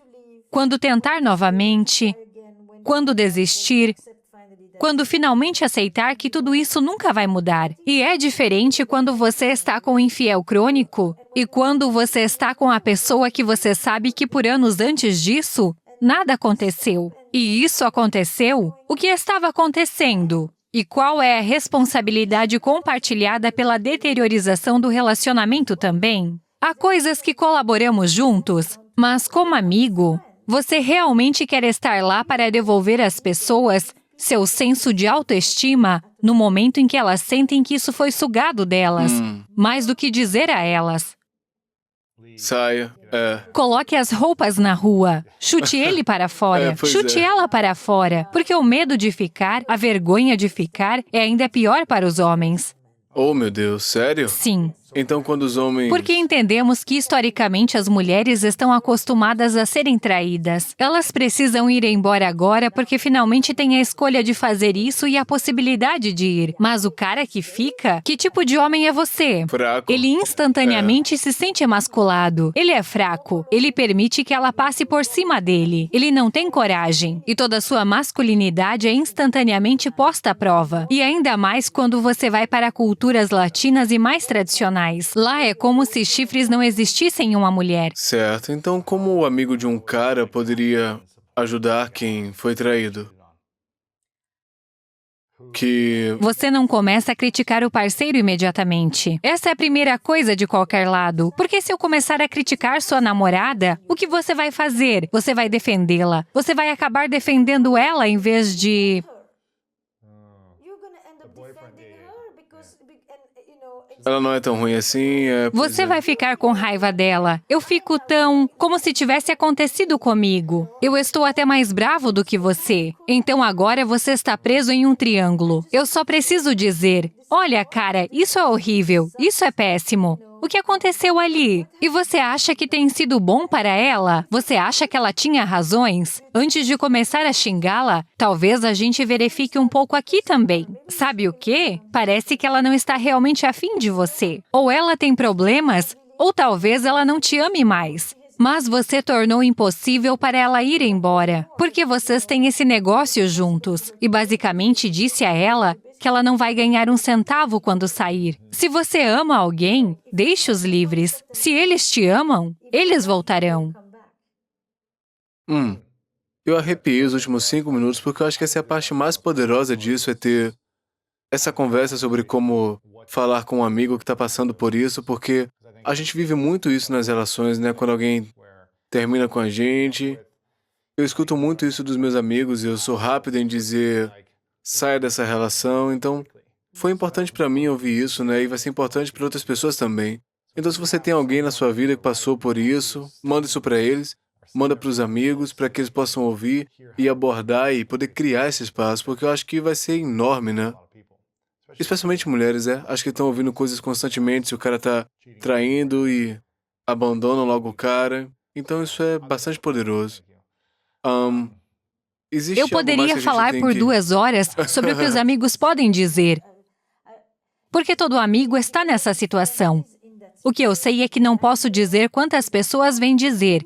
quando tentar novamente, quando desistir, quando finalmente aceitar que tudo isso nunca vai mudar. E é diferente quando você está com um infiel crônico e quando você está com a pessoa que você sabe que por anos antes disso, nada aconteceu. E isso aconteceu? O que estava acontecendo? E qual é a responsabilidade compartilhada pela deteriorização do relacionamento também? Há coisas que colaboramos juntos, mas como amigo, você realmente quer estar lá para devolver às pessoas seu senso de autoestima no momento em que elas sentem que isso foi sugado delas, mais do que dizer a elas. Saia, Coloque as roupas na rua, chute ele para fora, pois chute é. ela para fora, porque o medo de ficar, a vergonha de ficar é ainda pior para os homens. Oh, meu Deus, sério? Sim. Então, quando os homens... Porque entendemos que, historicamente, as mulheres estão acostumadas a serem traídas. Elas precisam ir embora agora porque finalmente têm a escolha de fazer isso e a possibilidade de ir. Mas o cara que fica, que tipo de homem é você? Fraco. Ele instantaneamente se sente emasculado. Ele é fraco. Ele permite que ela passe por cima dele. Ele não tem coragem. E toda a sua masculinidade é instantaneamente posta à prova. E ainda mais quando você vai para culturas latinas e mais tradicionais. Lá é como se chifres não existissem em uma mulher. Certo. Então, como o amigo de um cara poderia ajudar quem foi traído? Que... Você não começa a criticar o parceiro imediatamente. Essa é a primeira coisa de qualquer lado. Porque se eu começar a criticar sua namorada, o que você vai fazer? Você vai defendê-la. Você vai acabar defendendo ela em vez de... Ela não é tão ruim assim, pois Você é. vai ficar com raiva dela. Eu fico tão... como se tivesse acontecido comigo. Eu estou até mais bravo do que você. Então agora você está preso em um triângulo. Eu só preciso dizer, olha, cara, isso é horrível, isso é péssimo. O que aconteceu ali? E você acha que tem sido bom para ela? Você acha que ela tinha razões? Antes de começar a xingá-la, talvez a gente verifique um pouco aqui também. Sabe o quê? Parece que ela não está realmente afim de você. Ou ela tem problemas, ou talvez ela não te ame mais. Mas você tornou impossível para ela ir embora, porque vocês têm esse negócio juntos. E basicamente disse a ela que ela não vai ganhar um centavo quando sair. Se você ama alguém, deixe-os livres. Se eles te amam, eles voltarão. Eu arrepiei os últimos 5 minutos porque eu acho que essa é a parte mais poderosa disso, é ter essa conversa sobre como falar com um amigo que está passando por isso, porque a gente vive muito isso nas relações, né? Quando alguém termina com a gente, eu escuto muito isso dos meus amigos e eu sou rápido em dizer, saia dessa relação. Então, foi importante para mim ouvir isso, né? E vai ser importante para outras pessoas também. Então, se você tem alguém na sua vida que passou por isso, manda isso para eles, manda para os amigos, para que eles possam ouvir e abordar e poder criar esse espaço, porque eu acho que vai ser enorme, né? Especialmente mulheres, Acho que estão ouvindo coisas constantemente, se o cara tá traindo e abandonam logo o cara. Então isso é bastante poderoso. Existe Eu algo mais que a poderia gente falar tem por que... 2 horas sobre o que os amigos podem dizer. Porque todo amigo está nessa situação. O que eu sei é que não posso dizer quantas pessoas vêm dizer.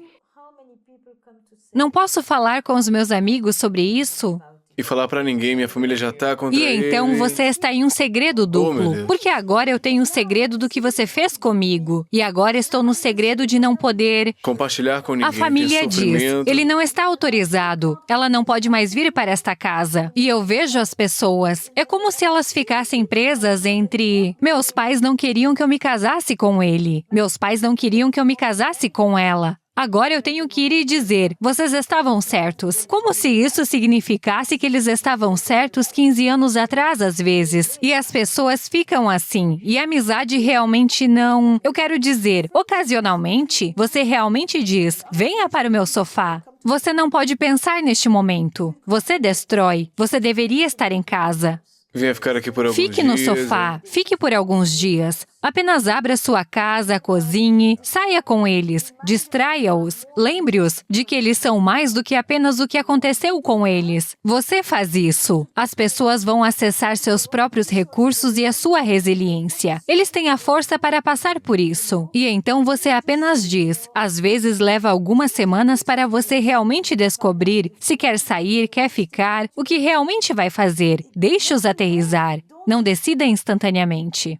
Não posso falar com os meus amigos sobre isso? e falar pra ninguém, minha família já tá contra E então ele. você está em um segredo meu duplo. Deus. Porque agora eu tenho o segredo do que você fez comigo. E agora estou no segredo de não poder. Compartilhar com ninguém. A família tem diz, sofrimento. ele não está autorizado, ela não pode mais vir para esta casa. E eu vejo as pessoas, é como se elas ficassem presas entre... Meus pais não queriam que eu me casasse com ele. Meus pais não queriam que eu me casasse com ela. Agora eu tenho que ir e dizer, vocês estavam certos. Como se isso significasse que eles estavam certos 15 anos atrás, às vezes. E as pessoas ficam assim. E a amizade realmente não... Eu quero dizer, ocasionalmente, você realmente diz, venha para o meu sofá. Você não pode pensar neste momento. Você destrói. Você deveria estar em casa. Venha ficar aqui por alguns dias. Fique no sofá, fique por alguns dias. Apenas abra sua casa, cozinhe, saia com eles, distraia-os, lembre-os de que eles são mais do que apenas o que aconteceu com eles. Você faz isso. As pessoas vão acessar seus próprios recursos e a sua resiliência. Eles têm a força para passar por isso. E então você apenas diz. Às vezes leva algumas semanas para você realmente descobrir se quer sair, quer ficar, o que realmente vai fazer. Deixe-os aterrissar. Não decida instantaneamente.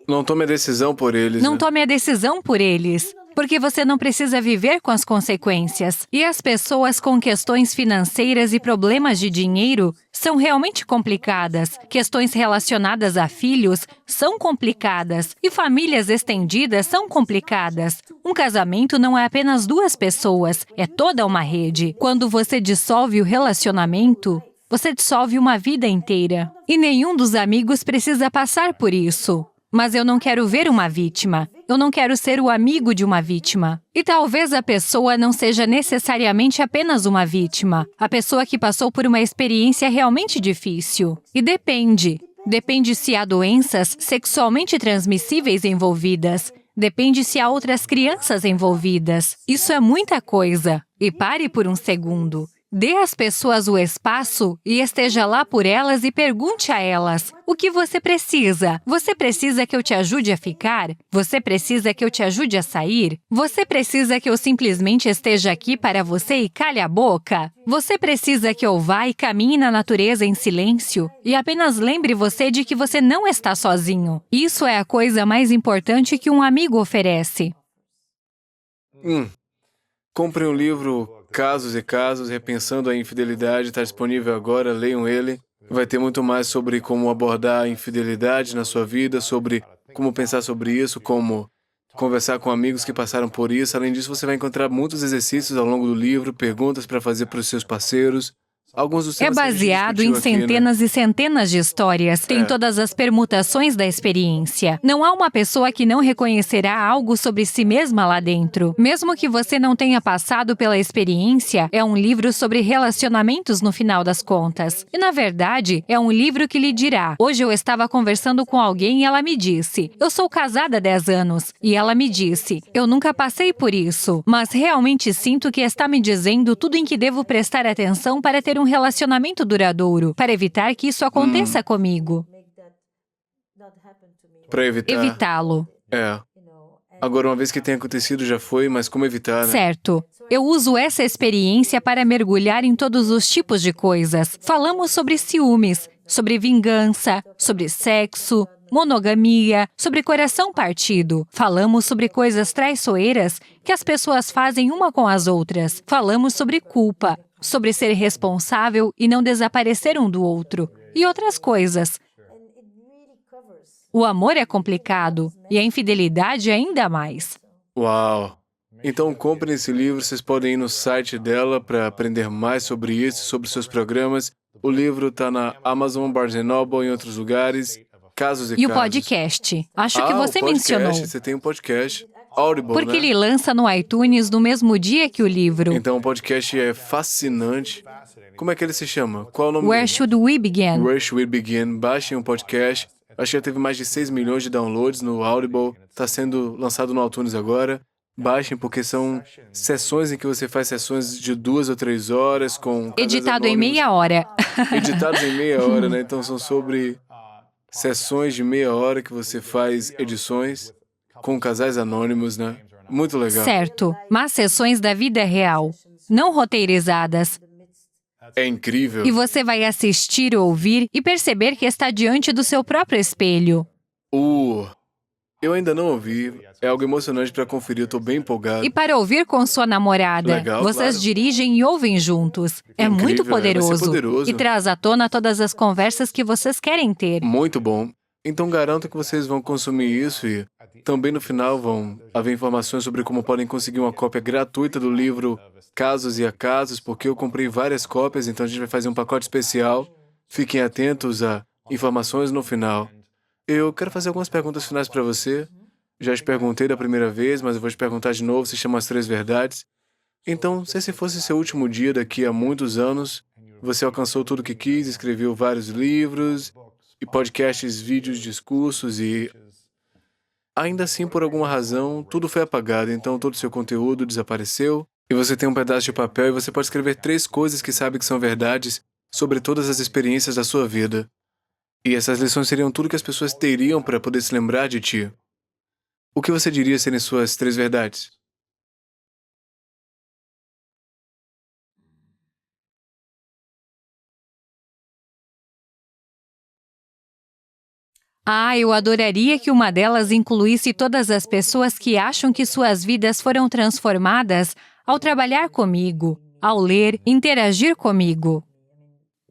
Não tome a decisão por eles. Não né? tome a decisão por eles, porque você não precisa viver com as consequências. E as pessoas com questões financeiras e problemas de dinheiro são realmente complicadas. Questões relacionadas a filhos são complicadas. E famílias estendidas são complicadas. Um casamento não é apenas duas pessoas, é toda uma rede. Quando você dissolve o relacionamento, você dissolve uma vida inteira. E nenhum dos amigos precisa passar por isso. Mas eu não quero ver uma vítima. Eu não quero ser o amigo de uma vítima. E talvez a pessoa não seja necessariamente apenas uma vítima. A pessoa que passou por uma experiência realmente difícil. E depende. Depende se há doenças sexualmente transmissíveis envolvidas. Depende se há outras crianças envolvidas. Isso é muita coisa. E pare por um segundo. Dê às pessoas o espaço e esteja lá por elas e pergunte a elas, o que você precisa? Você precisa que eu te ajude a ficar? Você precisa que eu te ajude a sair? Você precisa que eu simplesmente esteja aqui para você e calhe a boca? Você precisa que eu vá e caminhe na natureza em silêncio? E apenas lembre você de que você não está sozinho. Isso é a coisa mais importante que um amigo oferece. Compre um livro Casos e Casos, Repensando a Infidelidade, está disponível agora, leiam ele. Vai ter muito mais sobre como abordar a infidelidade na sua vida, sobre como pensar sobre isso, como conversar com amigos que passaram por isso. Além disso, você vai encontrar muitos exercícios ao longo do livro, perguntas para fazer para os seus parceiros. Alguns dos É temas que a gente baseado em discutiu aqui, né? centenas e centenas de histórias. Tem todas as permutações da experiência. Não há uma pessoa que não reconhecerá algo sobre si mesma lá dentro. Mesmo que você não tenha passado pela experiência, é um livro sobre relacionamentos no final das contas. E, na verdade, é um livro que lhe dirá. Hoje eu estava conversando com alguém e ela me disse, eu sou casada há 10 anos. E ela me disse, eu nunca passei por isso, mas realmente sinto que está me dizendo tudo em que devo prestar atenção para ter um relacionamento duradouro, para evitar que isso aconteça comigo. Para evitar. Evitá-lo. Agora, uma vez que tenha acontecido, já foi, mas como evitar, né? Certo. Eu uso essa experiência para mergulhar em todos os tipos de coisas. Falamos sobre ciúmes, sobre vingança, sobre sexo, monogamia, sobre coração partido. Falamos sobre coisas traiçoeiras que as pessoas fazem uma com as outras. Falamos sobre culpa, sobre ser responsável e não desaparecer um do outro. E outras coisas. O amor é complicado e a infidelidade ainda mais. Uau! Então comprem esse livro, vocês podem ir no site dela para aprender mais sobre isso, sobre seus programas. O livro está na Amazon, Barnes & Noble e em outros lugares. Casos e E o Casos. podcast. Acho que você o podcast, mencionou. Você tem um podcast, Audible, Porque né? ele lança no iTunes no mesmo dia que o livro. Então o podcast é fascinante. Como é que ele se chama? Qual é o nome Where dele? Should We Begin? Where Should We Begin? Baixem um podcast. Acho que já teve mais de 6 milhões de downloads no Audible. Está sendo lançado no iTunes agora. Baixem, porque são sessões em que você faz sessões de 2 ou 3 horas com... casais Editado em anônimos. meia hora. Editados em meia hora, né? Então são sobre sessões de meia hora que você faz edições com casais anônimos, né? Muito legal. Certo. Mas sessões da vida real. Não roteirizadas. É incrível. E você vai assistir, ouvir e perceber que está diante do seu próprio espelho. Eu ainda não ouvi. É algo emocionante para conferir, eu tô bem empolgado. E para ouvir com sua namorada, Legal, vocês claro. dirigem e ouvem juntos. É Incrível, muito né? Vai ser poderoso. poderoso. E traz à tona todas as conversas que vocês querem ter. Muito bom. Então garanto que vocês vão consumir isso e também no final vão haver informações sobre como podem conseguir uma cópia gratuita do livro Casos e Acasos, porque eu comprei várias cópias, então a gente vai fazer um pacote especial. Fiquem atentos a informações no final. Eu quero fazer algumas perguntas finais para você. Já te perguntei da primeira vez, mas eu vou te perguntar de novo, se chama As Três Verdades. Então, se esse fosse seu último dia daqui a muitos anos, você alcançou tudo o que quis, escreveu vários livros, e podcasts, vídeos, discursos, e ainda assim, por alguma razão, tudo foi apagado, então todo o seu conteúdo desapareceu, e você tem um pedaço de papel e você pode escrever 3 coisas que sabe que são verdades sobre todas as experiências da sua vida. E essas lições seriam tudo que as pessoas teriam para poder se lembrar de ti. O que você diria serem suas 3 verdades? Eu adoraria que uma delas incluísse todas as pessoas que acham que suas vidas foram transformadas ao trabalhar comigo, ao ler, interagir comigo.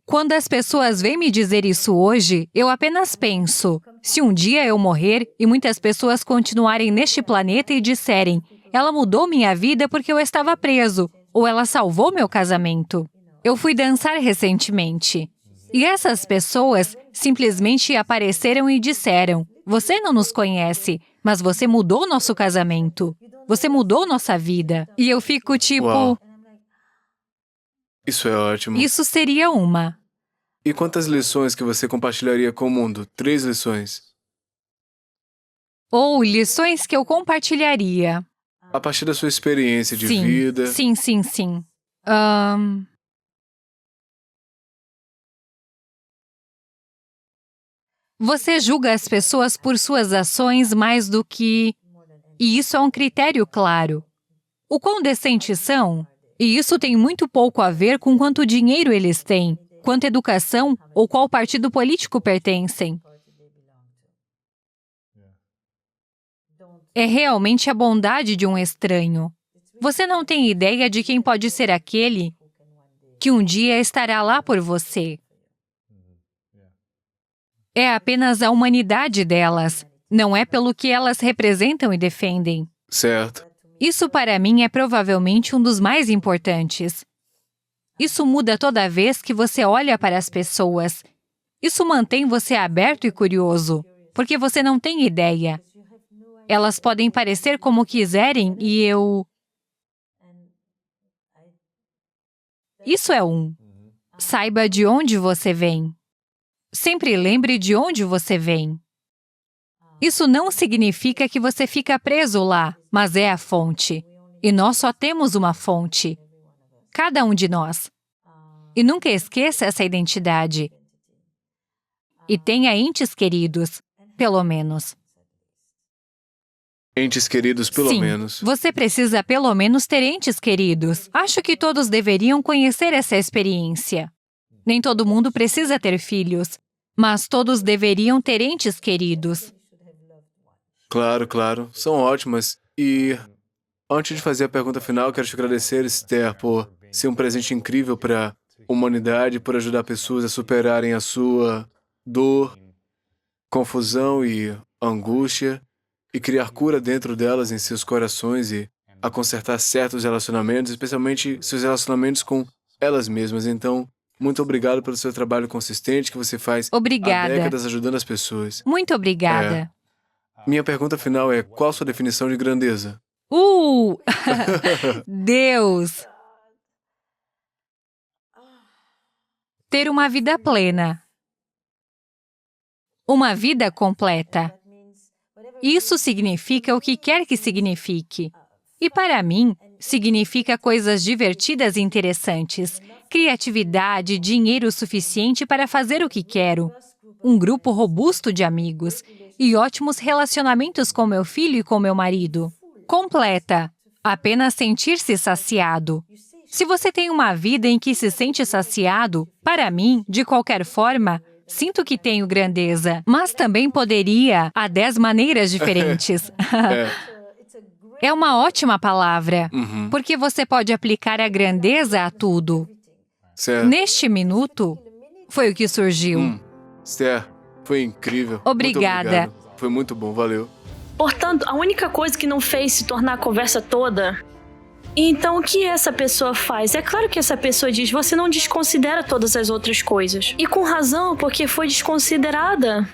Quando as pessoas vêm me dizer isso hoje, eu apenas penso, se um dia eu morrer e muitas pessoas continuarem neste planeta e disserem, ela mudou minha vida porque eu estava preso, ou ela salvou meu casamento. Eu fui dançar recentemente. E essas pessoas simplesmente apareceram e disseram, você não nos conhece, mas você mudou nosso casamento. Você mudou nossa vida. E eu fico tipo, Uau. Isso é ótimo. isso seria uma. E quantas lições que você compartilharia com o mundo? 3 lições. Ou lições que eu compartilharia. A partir da sua experiência de Sim, vida. sim. Ahn, Você julga as pessoas por suas ações mais do que... E isso é um critério claro. O quão decentes são? E isso tem muito pouco a ver com quanto dinheiro eles têm, quanta educação ou qual partido político pertencem. É realmente a bondade de um estranho. Você não tem ideia de quem pode ser aquele que um dia estará lá por você. É apenas a humanidade delas, não é pelo que elas representam e defendem. Certo. Isso para mim é provavelmente um dos mais importantes. Isso muda toda vez que você olha para as pessoas. Isso mantém você aberto e curioso, porque você não tem ideia. Elas podem parecer como quiserem e eu... Isso é um. Saiba de onde você vem. Sempre lembre de onde você vem. Isso não significa que você fica preso lá, mas é a fonte. E nós só temos uma fonte. Cada um de nós. E nunca esqueça essa identidade. E tenha entes queridos, pelo menos. Entes queridos, pelo Sim, menos. você precisa pelo menos ter entes queridos. Acho que todos deveriam conhecer essa experiência. Nem todo mundo precisa ter filhos, mas todos deveriam ter entes queridos. Claro. São ótimas. E antes de fazer a pergunta final, quero te agradecer, Esther, por ser um presente incrível para a humanidade, por ajudar pessoas a superarem a sua dor, confusão e angústia, e criar cura dentro delas em seus corações e a consertar certos relacionamentos, especialmente seus relacionamentos com elas mesmas. Então, muito obrigado pelo seu trabalho consistente que você faz Obrigada. há décadas ajudando as pessoas. Muito obrigada. Minha pergunta final é, qual a sua definição de grandeza? Deus! Ter uma vida plena. Uma vida completa. Isso significa o que quer que signifique. E para mim, significa coisas divertidas e interessantes, criatividade, dinheiro suficiente para fazer o que quero, um grupo robusto de amigos e ótimos relacionamentos com meu filho e com meu marido. Completa. Apenas sentir-se saciado. Se você tem uma vida em que se sente saciado, para mim, de qualquer forma, sinto que tenho grandeza, mas também poderia há 10 maneiras diferentes. É uma ótima palavra, porque você pode aplicar a grandeza a tudo. Certo. Neste minuto, foi o que surgiu. Esther, foi incrível. Obrigada. Muito obrigado. Foi muito bom, valeu. Portanto, a única coisa que não fez se tornar a conversa toda... Então, o que essa pessoa faz? É claro que essa pessoa diz, você não desconsidera todas as outras coisas. E com razão, porque foi desconsiderada.